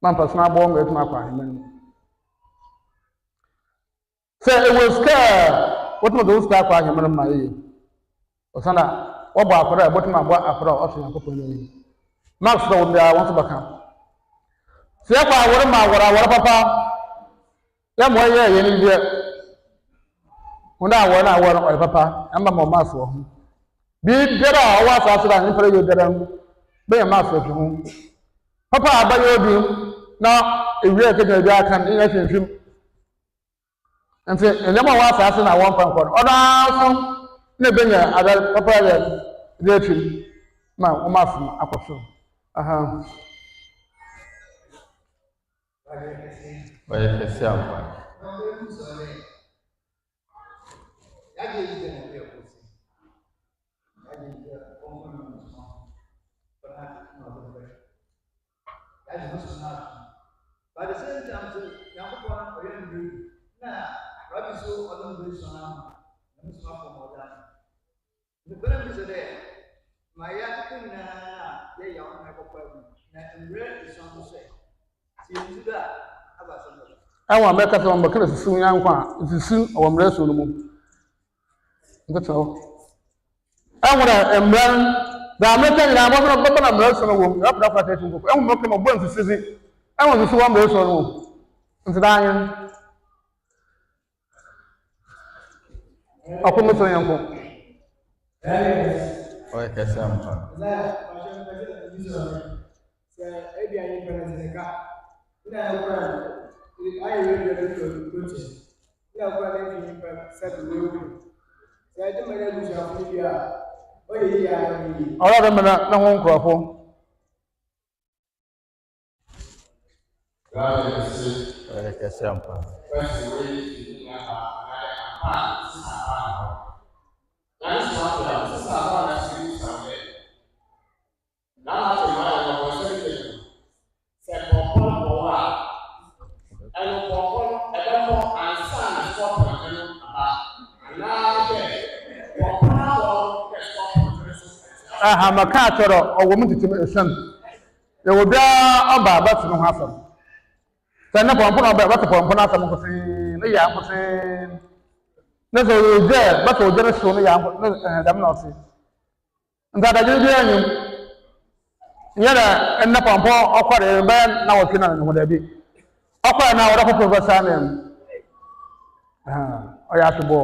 man person abo ngo etuma kwa himen. Say it was scared. What was those guys for him? My Osana, what about for what my boy after us in a couple of years? Max, though, I want to become. See, I want my papa. Then, why, yeah, you need it. When I want my papa, I'm a more master. Be better, I was after an interview with them. Be a master to whom. Papa, I buy your dream. Now, if you are taking a guy, can you and say, and then I was asking at 1 point. Oh, no, never been a papa. There, my Omafu, Akwantufuo. By the same time, Rabbi so along the Sonam, and it's not for more than the benefits are there. My young they young Michael, and red is on to say. See you do that. I want to make a because soon young one is soon or less on the moon. That's all. I want to embrace the American. I want to open a brace on a woman. Up that attention. I want to make them a bunch of city. I want to see one brace on the moon. And the dying. Aku mesti yang kau. Oh, kesan apa? Saya macam macam itu. Saya ini pernah dekat. Ini pernah. Ini itu coach. Ini pernah ini pernah satu dulu. Saya itu mana bisa aku dia. Oh iya ini. Orang mana nak ngomong apa? Kesan apa? Maka choro o wo mutiti esem e wo bia oba ba tinu hasam se na pompo na ba pompo na asam ko se ne ya ko se ne so je ba to je so ne ya ko dam na se nda da je anyu nyara en na pompo okware ba na wo kina no da bi okware na wo da ko professor ne o ya to bo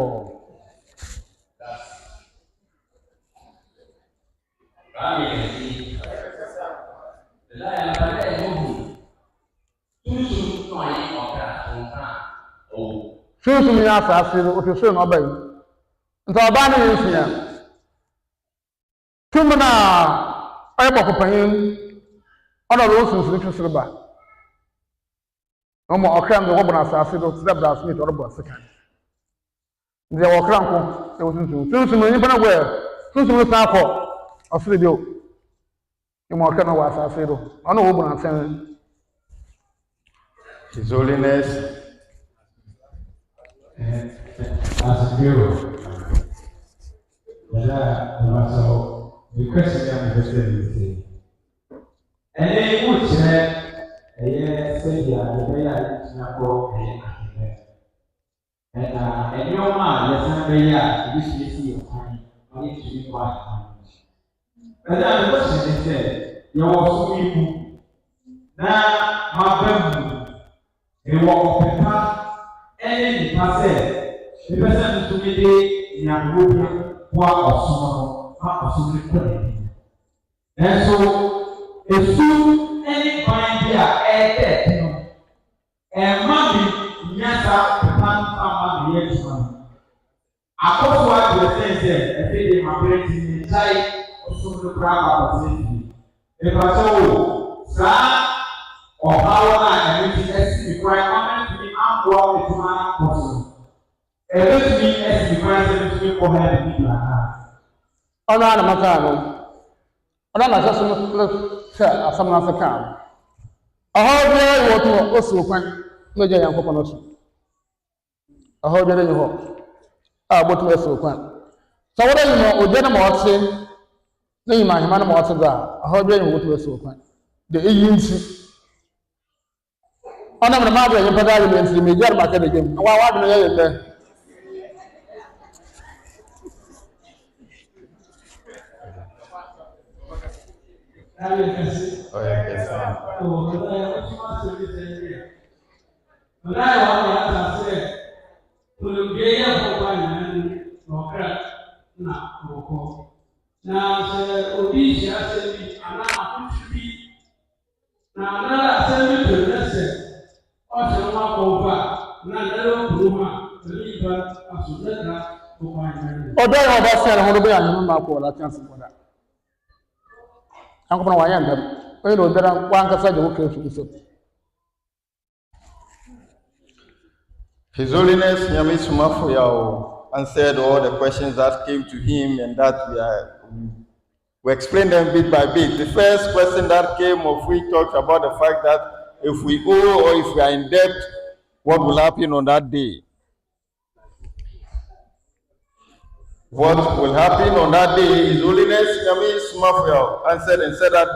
Susu mi asase no otuso no ba yi. Nta oba na yesia. Tumna ay bako panyin. Ona ro susu twusoro ba. Omo okram de wobona asase do tse bra smith orobo sekan. Nde wokram ko e wosusu. Susu no nyipa na gwe. Susu no sa ko. Osire bio. Imo okram wa asase do. Ona wobona sen. His Holiness. As a bureau, the question I'm interested in and then would say, say, and your man, yes, I'm this time, I need to be quiet. And then the question is said, you was so people. Now, my family, they walk up the path, and the person to me, the boa ɔsom no ma ɔsom no kɔ n'anim. Nanso esu ne kwan bi a ɛyɛ dɛ no ɛma mi nya saa pepa ama mi yɛ adwuma no. Akɔfo agyere sɛ ɛfɛ de ma bɛrɛ ti ne ntae ɔsom no koraa ma ɔtene fie. Ɛfasɛ o saa ɔhaw a ɛno ti asi mi kwan ama ntumi aboa adwuma akɔ so. Ɛbɛtumi asi mi kwan sɛ ntumi kɔ ha ne bi ha. Ɔno ana maka no. Ɔno na sɛ so no hwɛ asɛm no ase kaa no. Ɔhaw biara wɔ to ɔsi kwan na ɔgya Nyankopɔn no so. Ɔhaw biara ni hɔ a ɔbɛtumi asi kwan. Sɛ wɔde nyima ogya no ma ɔte na nyima ahema no ma ɔte do a ɔhaw biara ni ɔbɛtumi asi kwan. De eyi nti ɔnam na maa bɛ nyimpa daa yɛ nti me gya no ma ka de gyem. Wa wa de no yɛ dɛ. Ọdọ yẹn ọba sẹ ẹhún bẹyà ní mma kọ ọlá chance kọdà ankọpọ náà wàyẹ ndẹm onye na ọdara wankasa jẹ nwoke efu so. His Holiness Nyame Sumafoyao answered all the questions that came to him, and that we explained them bit by bit. The first question that came of which talked about the fact that if we owe or if we are in debt, what will happen on that day? What will happen on that day? His Holiness Nyame Sumafoyao answered and said that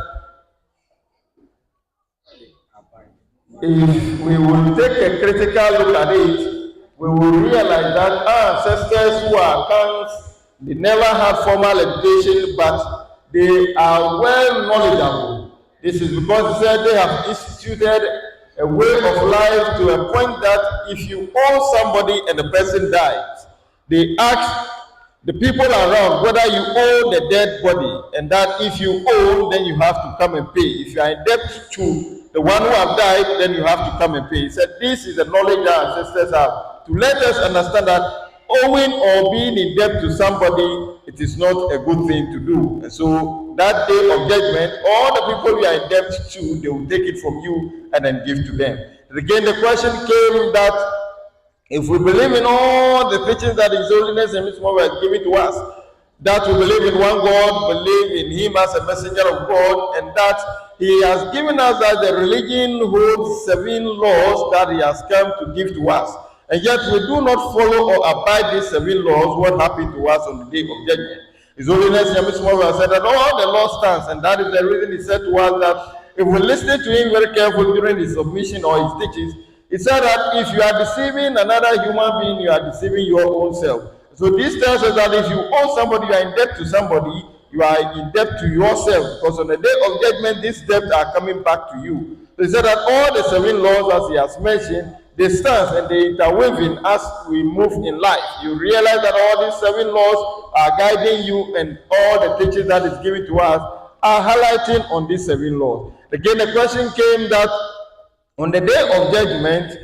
if we will take a critical look at it, we will realize that our ancestors who are accounts, they never had formal education, but they are well knowledgeable. This is because he said they have instituted a way of life to a point that if you owe somebody and the person dies, they ask the people around whether you owe the dead body, and that if you owe, then you have to come and pay. If you are in debt to the one who have died, then you have to come and pay. He said this is the knowledge that ancestors have, to let us understand that owing or being in debt to somebody, it is not a good thing to do. And so that day of judgment, all the people you are in debt to, they will take it from you and then give to them. And again, the question came that if we believe in all the teachings that His Holiness and His Mother has given to us, that we believe in one God, believe in Him as a messenger of God, and that He has given us that the religion holds 7 laws that He has come to give to us. And yet we do not follow or abide these 7 laws, what happened to us on the day of judgment. His Holiness Nyame Sumafoyao said that all the law stands, and that is the reason he said to us that if we listen to him very carefully during his submission or his teachings, he said that if you are deceiving another human being, you are deceiving your own self. So this tells us that if you owe somebody, you are in debt to somebody, you are in debt to yourself, because on the day of judgment, these debts are coming back to you. So he said that all the 7 laws, as he has mentioned, they stand and they interweaving as we move in life. You realize that all these 7 laws are guiding you, and all the teachings that is given to us are highlighting on these 7 laws. Again, the question came that on the day of judgment,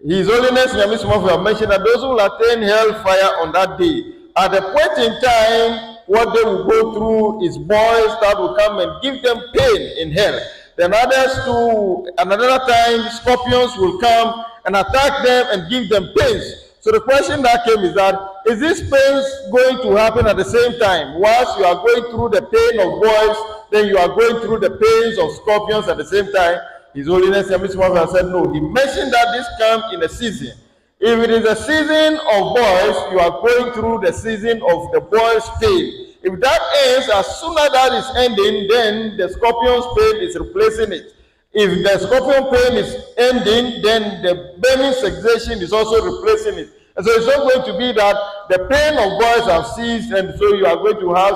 His Holiness Nyame Sumafoyao mentioned that those who will attain hellfire on that day, at a point in time, what they will go through is boils that will come and give them pain in hell. Then others too, another time, scorpions will come and attack them and give them pains. So the question that came is that, is this pains going to happen at the same time? Whilst you are going through the pain of boils, then you are going through the pains of scorpions at the same time? His Holiness Nyame Sumafoyao said no. He mentioned that this comes in a season. If it is a season of boils, you are going through the season of the boils' pain. If that ends, as soon as that is ending, then the scorpion's pain is replacing it. If the scorpion pain is ending, then the burning sensation is also replacing it. And so it's not going to be that the pain of boils have ceased, and so you are going to have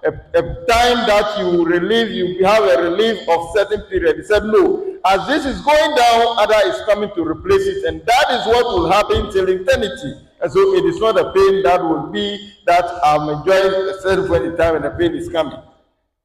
a time that you relieve, you have a relief of certain period. He said no. As this is going down, other is coming to replace it, and that is what will happen till eternity. And so it is not a pain that will be that I'm enjoying a certain point in time and the pain is coming.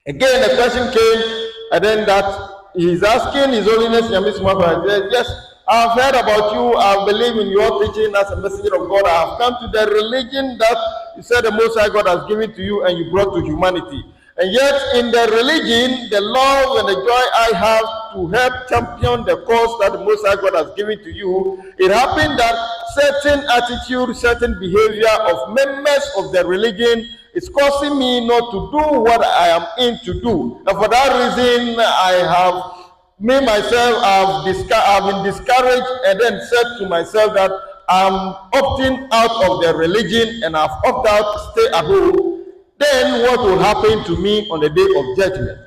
Again, the question came, and then that he's asking His Holiness Yami Sumafo, yes, I've heard about you, I believe in your teaching as a messenger of God. I have come to the religion that you said the Most High God has given to you and you brought to humanity. And yet, in the religion, the love and the joy I have to help champion the cause that the Most High God has given to you, it happened that certain attitude, certain behavior of members of the religion is causing me not to do what I am in to do. And for that reason, I have I've been discouraged and then said to myself that I'm opting out of the religion and I've opted out to stay at home. Then what will happen to me on the day of judgment?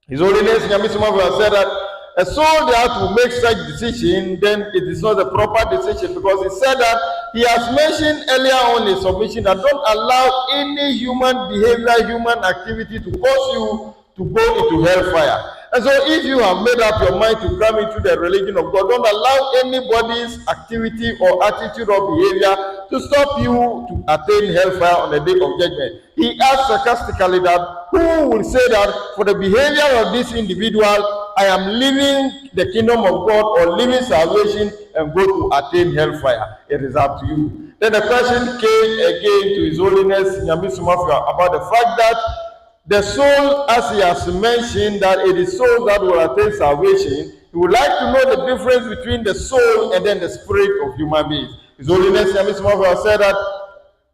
His Holiness Yami Sumafo said that a soul that will make such decision, then it is not a proper decision, because he said that he has mentioned earlier on in submission that don't allow any human behavior, human activity to cause you to go into hellfire. And so if you have made up your mind to come into the religion of God, don't allow anybody's activity or attitude or behavior to stop you to attain hellfire on the day of judgment. He asked sarcastically that who will say that for the behavior of this individual, I am leaving the kingdom of God or leaving salvation and go to attain hellfire. It is up to you. Then the question came again to His Holiness Yami Sumafo about the fact that the soul, as he has mentioned, that it is soul that will attain salvation. He would like to know the difference between the soul and then the spirit of human beings. His Holiness Yami Sumafo said that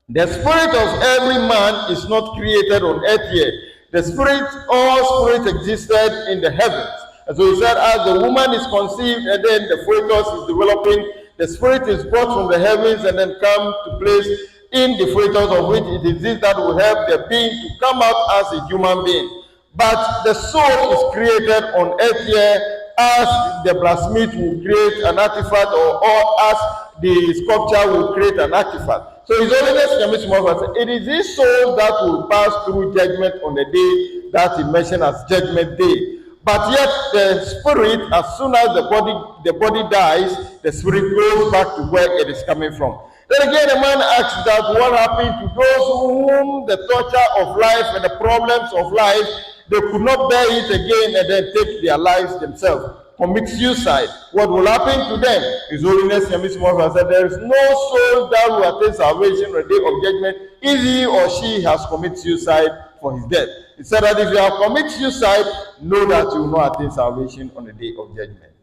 the spirit of every man is not created on earth yet. The spirit, all spirit existed in the heavens. And so he said, as the woman is conceived and then the fetus is developing, the spirit is brought from the heavens and then come to place in the fetus of which it is this that will help the being to come out as a human being. But the soul is created on earth here as the blacksmith will create an artifact or as the sculpture will create an artifact. So His Holiness Yami Sumafo said, it is this soul that will pass through judgment on the day that he mentioned as judgment day. But yet the spirit, as soon as the body dies, the spirit goes back to where it is coming from. Then again, the man asks that what happened to those whom the torture of life and the problems of life, they could not bear it again and then take their lives themselves, commit suicide. What will happen to them? His Holiness Yami Sumafo said, there is no soul that will attain salvation on the day of judgment if he or she has committed suicide for his death. He said that if you have committed suicide, know that you will not attain salvation on the day of judgment.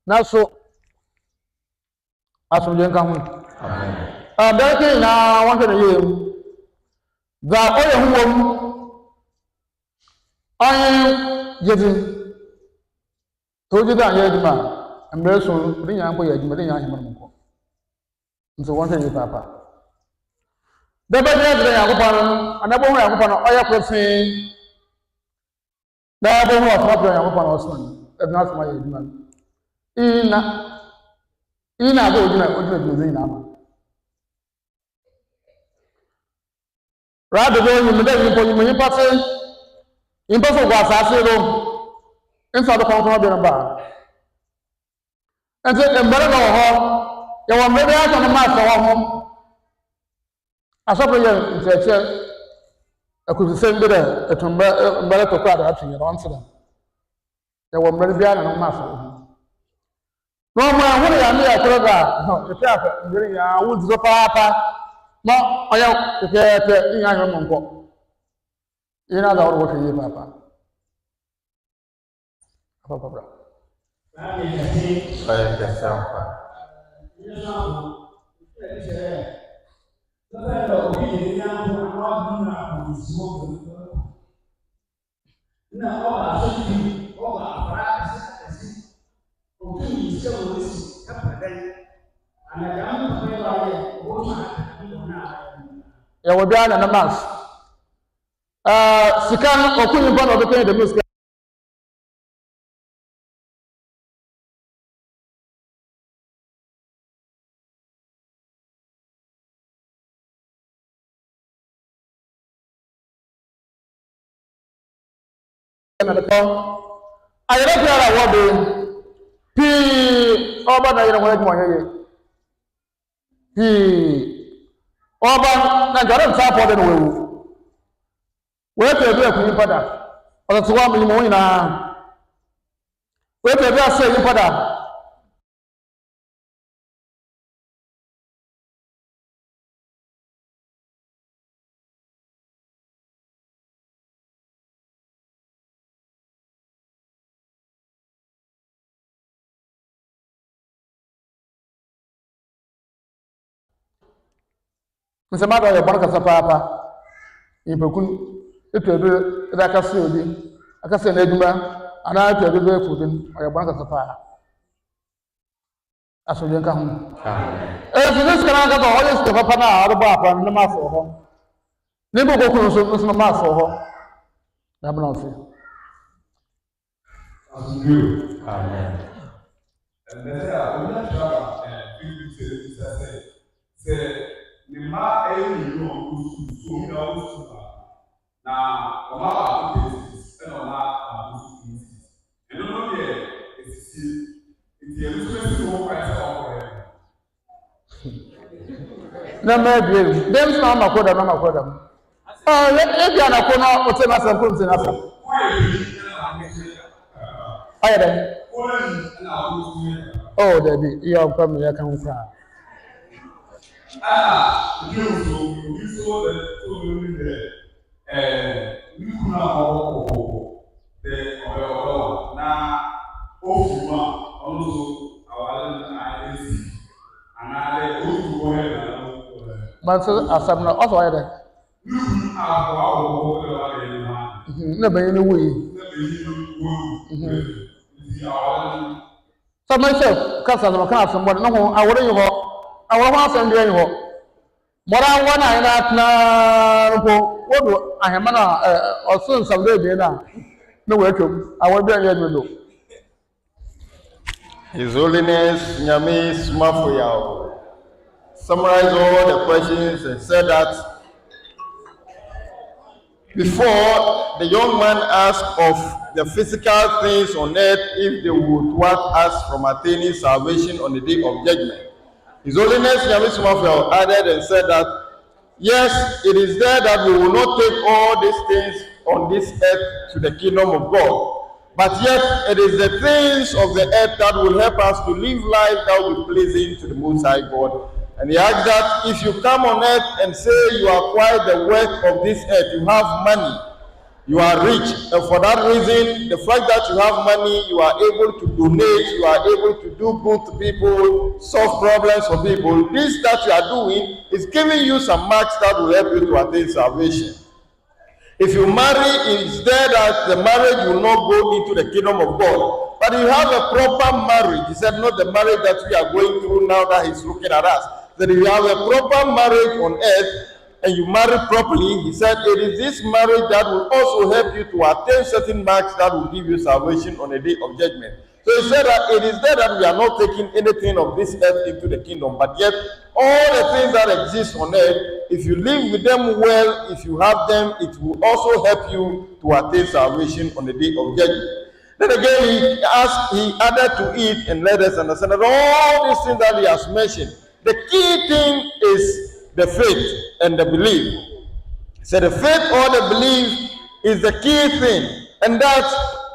Now, so as we come, that I want to you that all I am getting told you that you man, and very soon bring your boy, you may have so one thing, Papa. The better than Yakupan, and I won't have upon all your question. That I won't have upon Osman, and not my man. Ina go jina ojú ẹgbẹ́ ìná àmà. Ráàdì bó yìí mẹ́lẹ́ yìí pọ̀lú yìí pàṣẹ yìí pàṣẹ ògùn àṣàṣì ló ń sọ àdúkọ̀ ọkọ̀ ọbẹ̀rẹ̀ bá. Ẹ̀ntì ẹ̀mbẹ̀rẹ̀ lọ họ yẹ̀wọ̀ mẹ́rẹ̀ àtọ̀ ní máa sọ̀wọ́ họ. Asọ́pọ̀ yẹ ntẹ̀ẹ̀kyẹ́ ẹ̀kùsùsẹ́ mbẹ̀rẹ̀ ẹ̀tùn mbẹ̀rẹ̀ tọ̀kọ̀ àdá àtù yẹ̀rọ̀ ọ̀ntìrẹ̀. Yẹ̀wọ̀ mẹ́rẹ̀ bí àná máa sọ̀wọ́ họ. No man, what I mean, I told her, no, the traffic, I would go papa. No, I am the young woman. You know, the what you, Papa. Papa. I am the sound. Ya will be an mass. Sikan or couldn't born of the pain the music. I don't know what P. Over the way more. Oba na jare nsa po de no wewu. We to do akuni pada. O to wa mi mo ina. We to do ase ni pada. Nsema do ye barka sa papa. Impekun eto ebe da ka se odi. Aka se na eduma ana eto ebe be fudin. O ye barka sa papa. Aso ye nka ho. Amen. This kana ka do holy spirit papa na ado ba papa na ma fo ho. Ne bo ko kun so ma fo ho. Na bana so. Amen. And then we have to say the ma any no so na o ma ba this and o ma this and no there it's the price of na ma bi dem na ma ko da e bi ana ko na o te na sa ko te na sa ayere oh David you have come here can cry you so that you kuna the na ofuma also our IAC and I go but asam na also ayere na be ni wi so myself kasa na kan asam no ho awore yi ho awore ho asam de yi ho mora wana ina na ko wodo ahema na osun sam de be na we twom awore be ya no His Holiness Nyame Sumafoya summarized all the questions and said that before the young man asked of the physical things on earth if they would want us from attaining salvation on the day of judgment. His Holiness Nyame Sumafoya added and said that yes, it is there that we will not take all these things on this earth to the kingdom of God. But yet, it is the things of the earth that will help us to live life that will be pleasing to the Most High God. And he asked that if you come on earth and say you acquire the wealth of this earth, you have money, you are rich, and for that reason, the fact that you have money, you are able to donate, you are able to do good to people, solve problems for people. This that you are doing is giving you some marks that will help you to attain salvation. If you marry, it's there that the marriage will not go into the kingdom of God. But you have a proper marriage. He said, not the marriage that we are going through now that he's looking at us. That if you have a proper marriage on earth and you marry properly, he said, it is this marriage that will also help you to attain certain marks that will give you salvation on the day of judgment. So he said that it is there that we are not taking anything of this earth into the kingdom, but yet all the things that exist on earth, if you live with them well, if you have them, it will also help you to attain salvation on the day of judgment. Then again, he added to it and let us understand that all these things that he has mentioned, the key thing is the faith and the belief. So the faith or the belief is the key thing, and that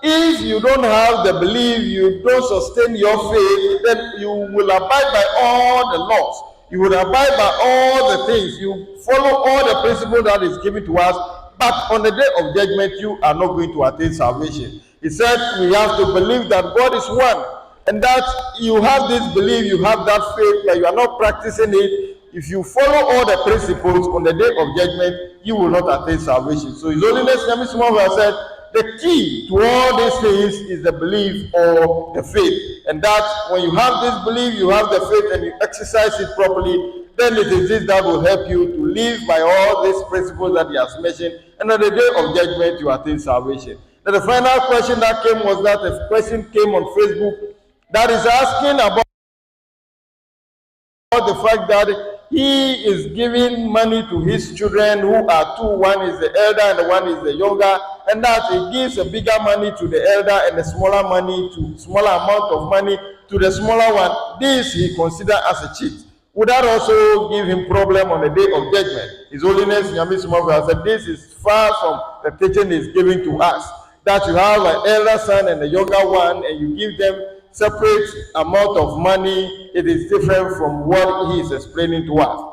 if you don't have the belief, you don't sustain your faith, then you will abide by all the laws. You will abide by all the things. You follow all the principles that is given to us, but on the day of judgment, you are not going to attain salvation. He said we have to believe that God is one, and that you have this belief, you have that faith, but you are not practicing it. If you follow all the principles on the day of judgment, you will not attain salvation. So His Holiness Nyame Sumafoya said, the key to all these things is the belief or the faith. And that when you have this belief, you have the faith, and you exercise it properly, then it is this that will help you to live by all these principles that he has mentioned. And on the day of judgment, you attain salvation. Then the final question that came was that a question came on Facebook that is asking about the fact that he is giving money to his children who are two. One is the elder and the one is the younger, and that he gives a bigger money to the elder and a smaller amount of money to the smaller one. This he considers as a cheat. would that also give him problem on the day of judgment? His Holiness Nyame Sumafo said, this is far from the teaching is given to us, that you have an elder son and a younger one, and you give them separate amount of money. It is different from what he is explaining to us.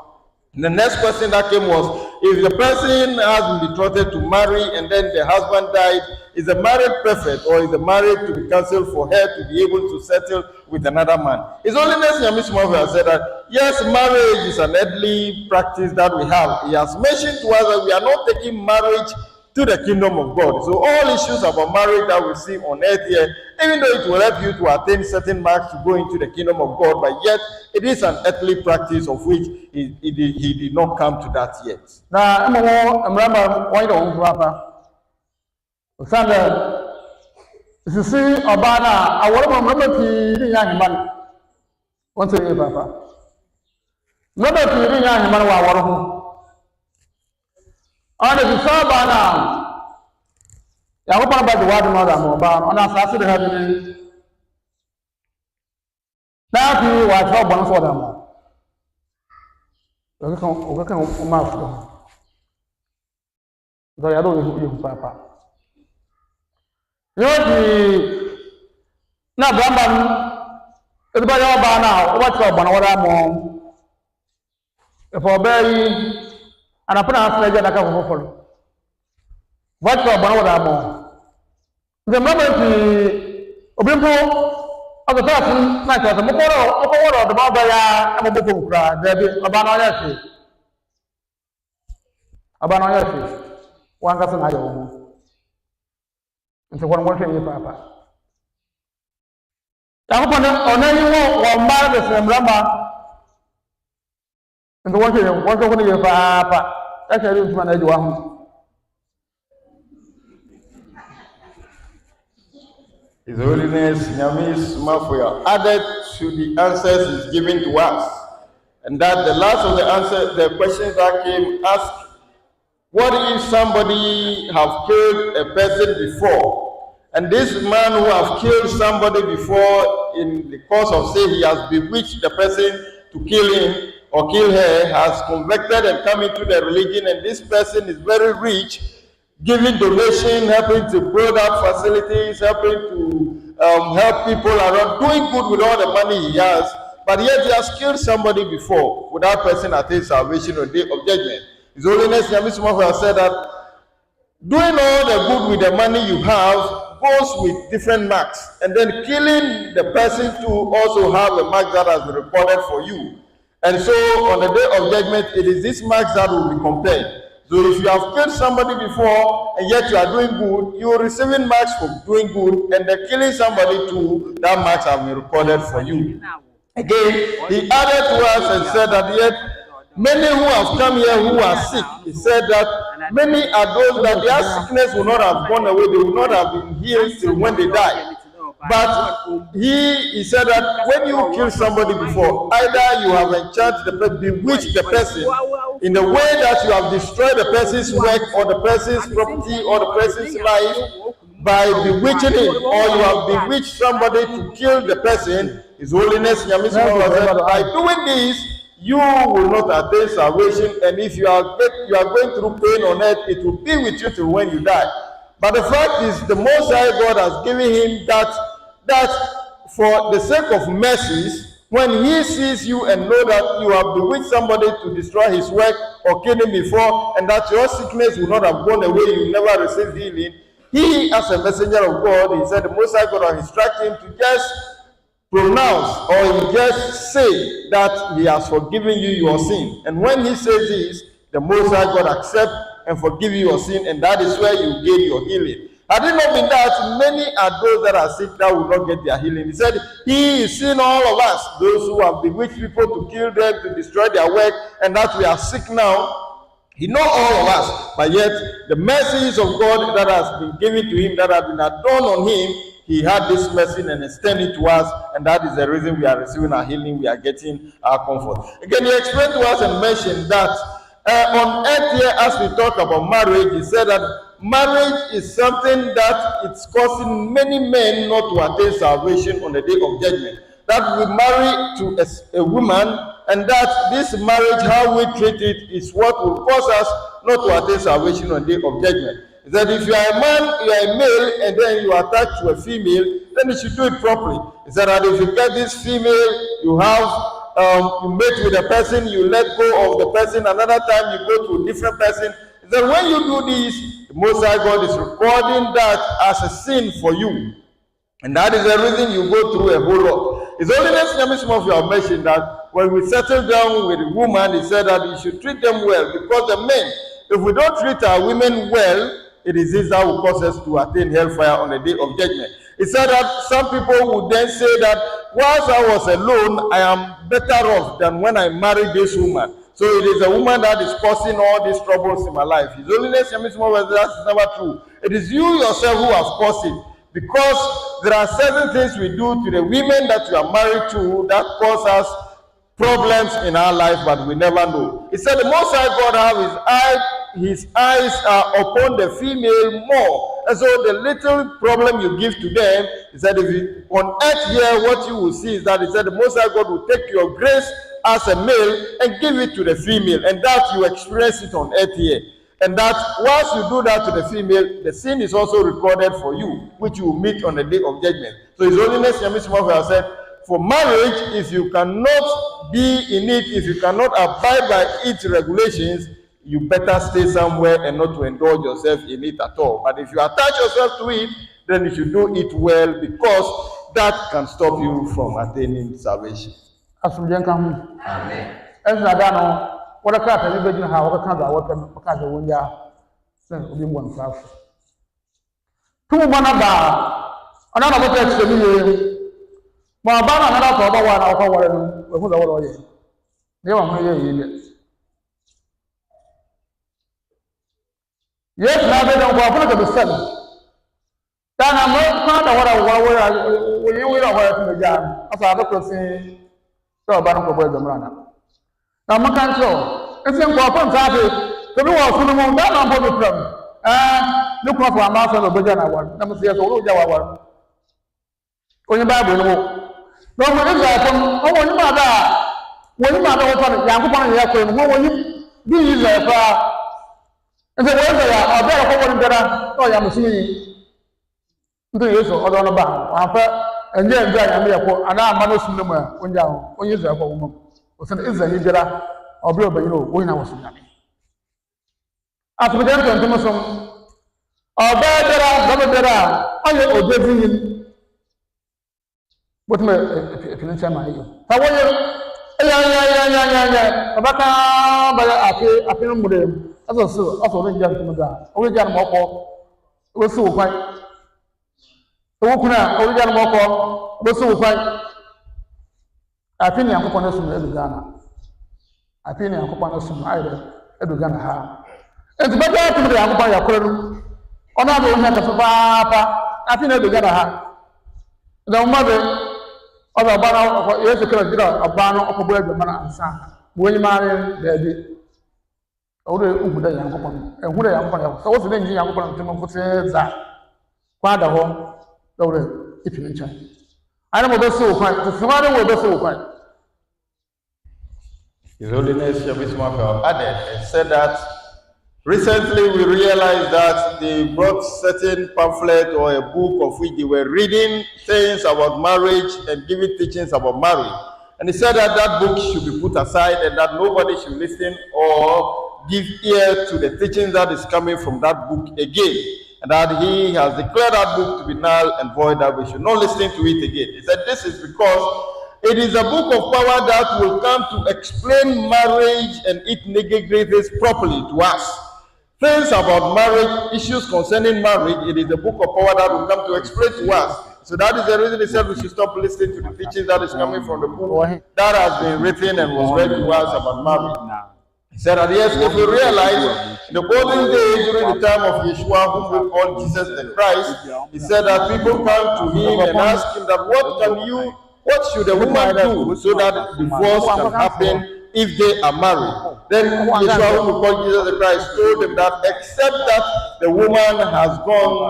The next question that came was, if the person has been betrothed to marry and then the husband died, is the marriage perfect, or is the marriage to be cancelled for her to be able to settle with another man? His Holiness Nyame Sumafo has said that, yes, marriage is an earthly practice that we have. He has mentioned to us that we are not taking marriage to the kingdom of God. So all issues about marriage that we see on earth here, even though it will help you to attain certain marks to go into the kingdom of God, but yet it is an earthly practice of which he did not come to that yet. Now, I'm remember why don't Papa. Sanda, you see, Obana, I want to remember the young man. Once again, Papa. Remember the young man who are one. On the Sabana, I hope about the water mother, on our Saturday having now you watch out one for them. We can mouth. Though I don't you, Papa. You know, now, Bramban, everybody all by now, what's up on what I'm on? If I bury. And I put a flag at a couple of follow. What's up, the moment the Obimpo of the person, like the Mokoro, of the Barbara, and the Bukra, there be Abanoyashi. One doesn't I own. And so one working with Papa. I hope on any one marvelous and Rama. And the one thing, what over your Papa. That's a little man. His Holiness Nyame Sumafo added to the answers he's given to us, and that the last of the answers, the questions that came asked, what if somebody have killed a person before, and this man who have killed somebody before in the course of say he has bewitched the person to kill him or kill her, has converted and come into the religion, and this person is very rich, giving donation, helping to build up facilities, helping to help people around, doing good with all the money he has, but yet he has killed somebody before, without person attain salvation on the day of judgment. His Holiness Nyame Sumafo has said that doing all the good with the money you have goes with different marks, and then killing the person to also have a mark that has been recorded for you. And so on the day of judgment, it is this marks that will be compared. So if you have killed somebody before and yet you are doing good, you are receiving marks for doing good, and the killing somebody too, that marks have been recorded for you. Again, he added to us and said that yet many who have come here who are sick, he said that many are those that their sickness will not have gone away, they will not have been healed till when they die. But he said that when you kill somebody before, either you have enchanted the person, bewitched the person in the way that you have destroyed the person's work or the person's property or the person's life by bewitching him, or you have bewitched somebody to kill the person. His Holiness Nyame Sumafo said, by doing this, you will not attain salvation, and if you are going through pain on earth, it will be with you till when you die. But the fact is, the Most High God has given him that for the sake of mercies, when he sees you and know that you have bewitched somebody to destroy his work or kill him before, and that your sickness will not have gone away, you never receive healing, he, as a messenger of God, he said the Most High God has instructed him to just pronounce or he just say that he has forgiven you your sin. And when he says this, the Most High God accepts and forgive you your sin, and that is where you gain your healing. Had it not been that, many are those that are sick that will not get their healing. He said, he is seeing all of us, those who have bewitched people to kill them, to destroy their work, and that we are sick now. He knows all of us, but yet the mercies of God that has been given to him, that have been done on him, he had this mercy and extended to us, and that is the reason we are receiving our healing, we are getting our comfort. Again, he explained to us and mentioned that on earth here, as we talk about marriage, he said that marriage is something that it's causing many men not to attain salvation on the day of judgment. That we marry to a woman, and that this marriage, how we treat it, is what will cause us not to attain salvation on the day of judgment. Is that if you are a man, you are a male, and then you are attached to a female, then you should do it properly. Is that if you get this female, you have you mate with a person, you let go of the person, another time you go to a different person. Is that when you do this, the Most High God is recording that as a sin for you. And that is the reason you go through a whole lot. His Holiness Nyame you have mentioned that when we settle down with a woman, he said that you should treat them well, because the men, if we don't treat our women well, it is this that will cause us to attain hellfire on the day of judgment. He said that some people would then say that whilst I was alone, I am better off than when I married this woman. So it is a woman that is causing all these troubles in my life. His Holiness Nyame that is never true. It is you yourself who have caused it. Because there are certain things we do to the women that we are married to that cause us problems in our life, but we never know. He said the Most High God have his eyes are upon the female more. And so the little problem you give to them is that if you, on earth here, what you will see is that he said the Most High God will take your grace as a male and give it to the female, and that you experience it on earth here. And that once you do that to the female, the sin is also recorded for you, which you will meet on the day of judgment. So His Holiness Nyame has said, for marriage, if you cannot be in it, if you cannot abide by its regulations, you better stay somewhere and not to indulge yourself in it at all. But if you attach yourself to it, then you should do it well, because that can stop you from attaining salvation. Amen. What a cat, and even how a country, what a country when you are sent to be one class. 2 Manaba, another text to me. My banner, another for one hour, who the world is. They were my yes, now they don't go to the sun. Then I'm not part of what I will you will have to the jam. As I look to see, so about the runner. Now, my control, it's in Guapan Sabi, the new one, the moon, that I'm going to and look for a master of the Bajana one. Let me see a little Jawa one. When you buy the no, when you are when you are open, young woman, when you be there for. And the weather, I better go better. Oh, I'm seeing. Do you so? I don't know about. And then I may have and I'm managed to when you're there for a woman. Was an Israel better or blow by you when I was in Yami. After the end of Thomason, or better, I will be bringing. What may if you tell my how are you? Yeah. About I feel with him. Also, young to the only got more was so quite. Okuna, only got more was so quite. I think I'm upon us from Edugana. I think I'm upon us from either Edugana. It's better to be up by a colonel. On other one, Papa, I think Edugana. The mother of a banner of years ago, a banner of a bird, the man and son. When you marry, baby. Ode uguda yankopon ehura yankopon so wo se nyi yankopon ntemo kote za kwada ho dawre ifini ncha ana mo beso kwan to smare wo beso kwan. His Holiness Nyame added and said that recently we realized that they brought certain pamphlet or a book of which they were reading things about marriage and giving teachings about marriage, and he said that that book should be put aside and that nobody should listen or give ear to the teachings that is coming from that book again, and that he has declared that book to be null and void, that we should not listen to it again. He said this is because it is a book of power that will come to explain marriage and its nitty-gritties properly to us. Things about marriage, issues concerning marriage, it is a book of power that will come to explain to us. So that is the reason he said we should stop listening to the teachings that is coming from the book that has been written and was read to us about marriage. He said that yes, if we realize in the olden days during the time of Yeshua, whom we call Jesus the Christ, he said that people come to him and ask him that what should a woman do so that divorce can happen if they are married? Then Yeshua, whom we call Jesus the Christ, told them that except that the woman has gone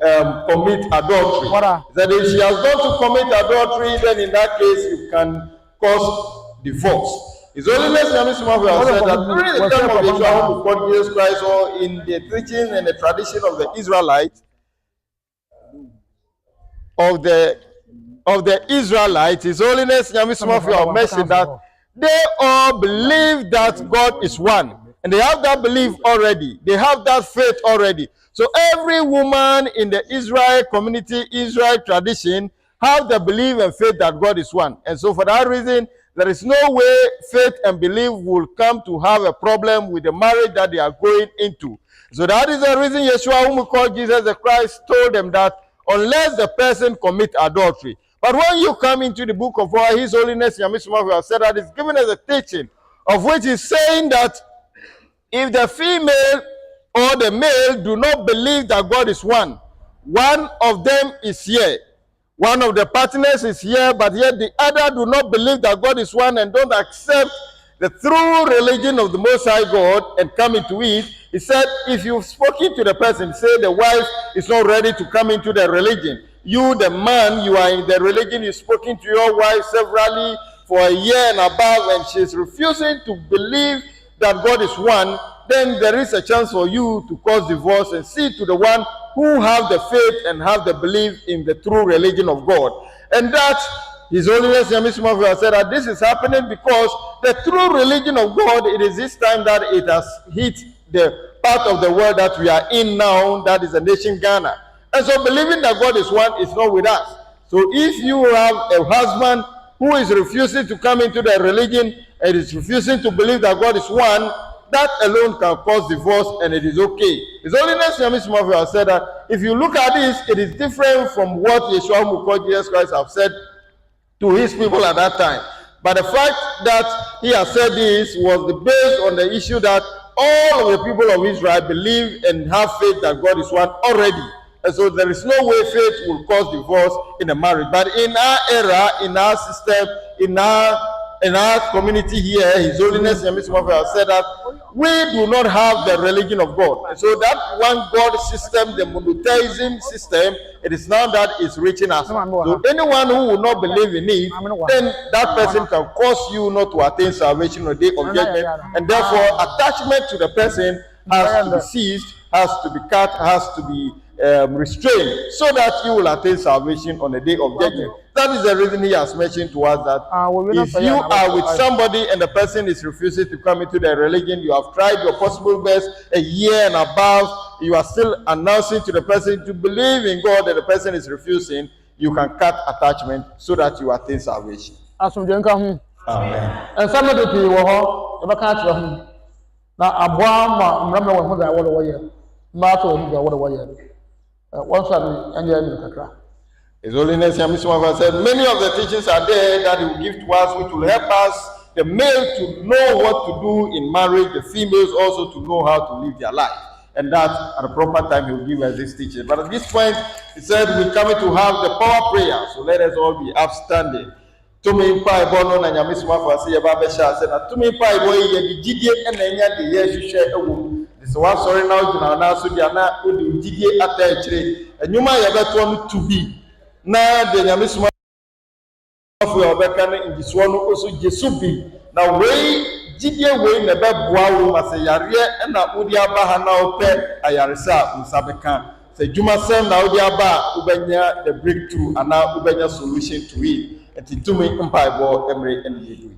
to commit adultery, that if she has gone to commit adultery, then in that case you can cause divorce. His Holiness Nyame Sumafo said that during the time of Yeshua, who called Jesus Christ, or in the teaching and the tradition of the Israelites, His Holiness Nyame Sumafo mentioned that they all believe that God is one. And they have that belief already. They have that faith already. So every woman in the Israel community, Israel tradition, have the belief and faith that God is one. And so for that reason, there is no way faith and belief will come to have a problem with the marriage that they are going into. So that is the reason Yeshua, whom we call Jesus the Christ, told them that unless the person commit adultery. But when you come into the book of His Holiness Nyame Sumafo has said that it's given us a teaching of which is saying that if the female or the male do not believe that God is one of them is here. One of the partners is here, but yet the other do not believe that God is one and don't accept the true religion of the Most High God and come into it. He said, if you've spoken to the person, say the wife is not ready to come into the religion. You, the man, you are in the religion, you've spoken to your wife severally for a year and above, and she's refusing to believe that God is one, then there is a chance for you to cause divorce and see to the one who have the faith and have the belief in the true religion of God. And that His Holiness Nyame Sumafo has said that this is happening because the true religion of God, it is this time that it has hit the part of the world that we are in now, that is the nation Ghana. And so believing that God is one is not with us. So if you have a husband who is refusing to come into the religion and is refusing to believe that God is one, that alone can cause divorce, and it is okay. His Holiness Nyame Sumafo has said that if you look at this, it is different from what Yeshua, who called Jesus Christ, have said to his people at that time. But the fact that he has said this was based on the issue that all of the people of Israel believe and have faith that God is one already. And so there is no way faith will cause divorce in a marriage. But in our era, in our system, in our community here, His Holiness Nyame Sumafo has said that we do not have the religion of God. And so that one God system, the monotheism system, it is now that is reaching us. So anyone who will not believe in it, then that person can cause you not to attain salvation on the day of judgment. And therefore, attachment to the person has to be ceased, has to be cut, has to be restrained, so that you will attain salvation on the day of judgment. That is the reason he has mentioned to us that if you are with somebody and the person is refusing to come into the religion, you have tried your possible best a year and above, you are still announcing to the person to believe in God and the person is refusing, you can cut attachment so that you attain salvation. Amen. And somebody to you, if I can't tell him, now a bomb, remember what I want to wear. Mato, what I want to one son and the His Holiness Nyame Sumafo said many of the teachings are there that He will give to us, which will help us, the male, to know what to do in marriage, the females also to know how to live their life. And that at a proper time He will give us this teaching. But at this point, He said we're coming to have the power prayer. So let us all be upstanding. To me, Bono and Nyame Sumafo say about Besha said, to me, boy, ye be and then the year share a womb. So one sorry now, so they are not going to attach and you might have one to be. Now, the Nyame Sumafo are back in this one also Jesubi. Now, way, Gideon way in the bed, Bow, Masaya, and now Udia Bahana, Ayarisa, Usabekan. Say, Juma Sam, now Udiaba, Ubenya, the breakthrough, and now Ubenya solution to it. And to me, Empire Board, Emery, and Yidui.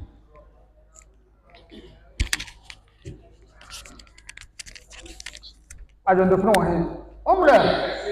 I don't know him. Ombre.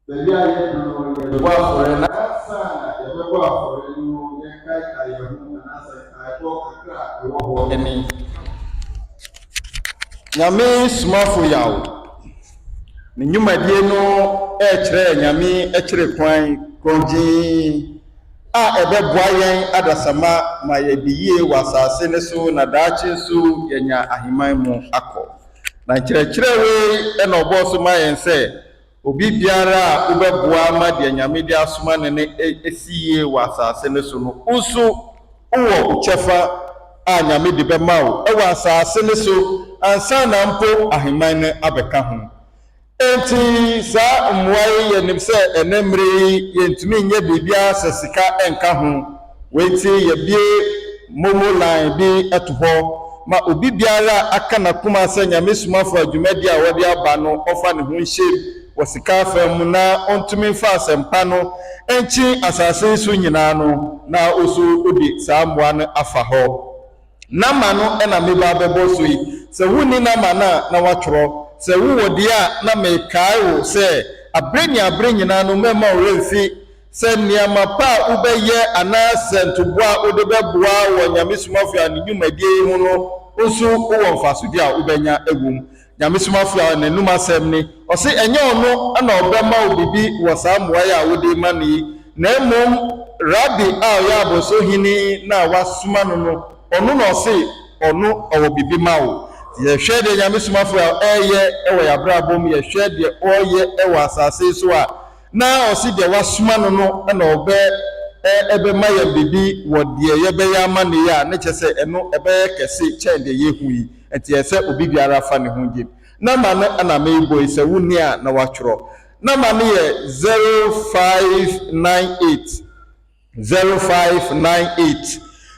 Baby, I am the work for an answer. The work for you, I talk a crack. Any Yami small yaw. Nyuma die no echre nyame echre kwan konji a ebeboa yen adasama ma yediye wasase ne so na daache so yenya ahiman mu akọ na kyerɛkyerɛwe ɛna ɔbɔ so ma yen sɛ obi biara ubeboa ma de nyame de asoma ne esiye wasase ne so no usu uwo uchefa a nyame de bema wo ɛwɔ asase ne so ansa na mpo ahiman ne abeka ho enti sa mwai yenim sɛ enemre yentumi nye bibia sesika enka ho wenti yebie momo line bi eto hɔ ma obi biara aka na kuma sɛ nyame sumafo adwumadi a wɔde aba no ɔfa ne ho nhye wɔsika fam na ontumi fa asɛmpa no enchi asase so nyinaa no na oso odi saa mmoa no afa hɔ nama no ɛna meba bɛbɔ so yi sɛ wuni nama na watwerɛ sɛ wo dia na mekae wo sɛ abre nyina no mema wo remfi sɛ niama pa ubɛyɛ ana sentoboa ode bɛboa wɔ nyame sumafo a ne dwumadie yi ho no osu wo mfasodi a ubɛnya egum nyame sumafo a ne numa asɛm ni ɔse ɛnyɛ ɔno ana ɔbɛma wo bibi wɔ saa mmoa ya wode ma ne na mmom rabi a ɔyɛ abosohini na wasuma no ɔno na ɔse ɔno ɔwɔ bibi ma wo yɛhwɛ de nyame sumafo a ɛyɛ ɛwɔ yabrabom yɛhwɛ de ɔyɛ ɛwɔ asase so a na ɔsi de wasuma no na ɔbɛ ɛbɛma yɛ bibi wɔ de yɛbɛyɛ ama ne ya ne kyɛ sɛ ɛno ɛbɛyɛ kɛse kyɛn de yɛhu yi ɛti ɛsɛ obi biara fa ne ho gye na ma no ana mebo yi sɛ wuni a na watwerɛ na ma no yɛ 0598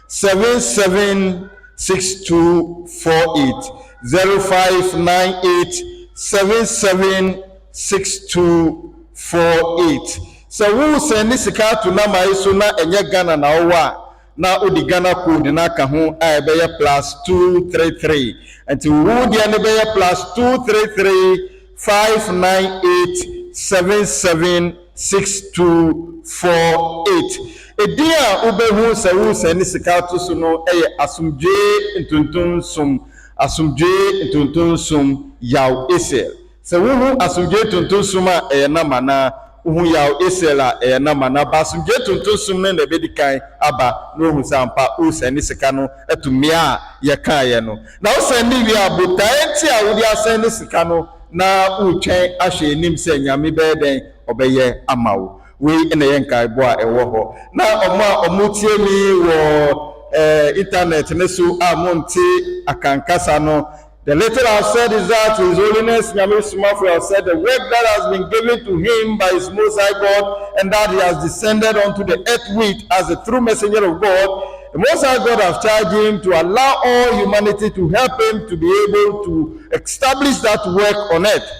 776248 0598 776248 so wo send sika to na mai so na enye Ghana na owa na odi Ghana code na ka ho a ebe +233 until wo dia ne be +233 598 776248 edia obehu se wo send sika to so no eye asumdwe ntonton som asumdwe ntonton som yaw esel se wo hu asumdwe ntonton som a na mana hu yaw esel a na mana ba asumdwe ntonton som ne na bedikan aba no hu sampa o send sika no etumia ye kan ye no na o send wi abotan ti a wo dia send sika no na utwen ahwe nim se nyame beden obeye amawo we ina yenka bo a ewo ho na omotie mi wo internet nesu amonte akankasa no. The letter I've said is that His Holiness Nyame Sumafo has said the work that has been given to him by His Most High God and that he has descended onto the earth with as a true messenger of God. The Most High God has charged him to allow all humanity to help him to be able to establish that work on earth.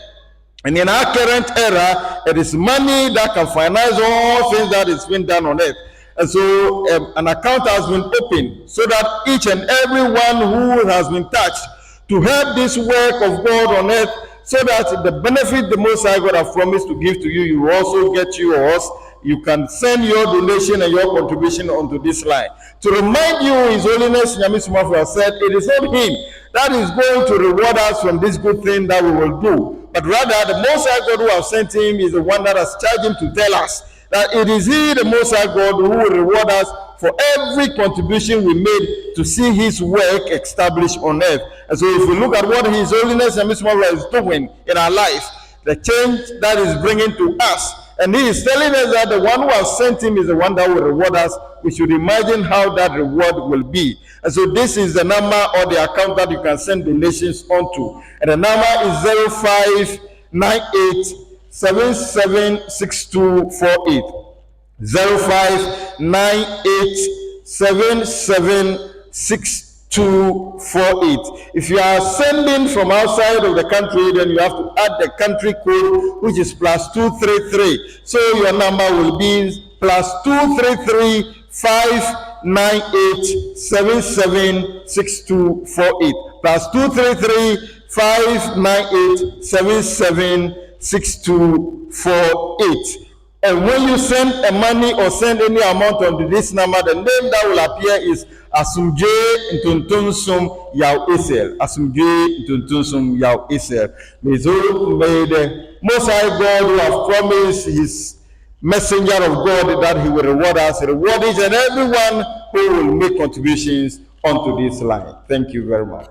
And in our current era, it is money that can finance all things that is being done on earth. And so an account has been opened so that each and everyone who has been touched to help this work of God on earth, so that the benefit the Most High God has promised to give to you, you will also get yours. You can send your donation and your contribution onto this line. To remind you, His Holiness Nyame Sumafo has said, it is not him that is going to reward us from this good thing that we will do, but rather the Most High God who has sent him is the one that has charged him to tell us that it is he, the Most High God, who will reward us for every contribution we made to see his work established on earth. And so if we look at what His Holiness and Miss Mawla is doing in our life, the change that is bringing to us, and he is telling us that the one who has sent him is the one that will reward us, we should imagine how that reward will be. And so this is the number or the account that you can send donations onto. And the number is 0598 776248. 0598776248. If you are sending from outside of the country, then you have to add the country code, which is +233. So your number will be +233 598 776248. +233 598 776248. 6248. And when you send a money or send any amount onto this number, the name that will appear is Asumje Ntuntunsum Yao Isel. Asumje Ntuntunsum Yao Isel. May the Most High God who have promised his messenger of God that he will reward us, reward each and everyone who will make contributions onto this line. Thank you very much.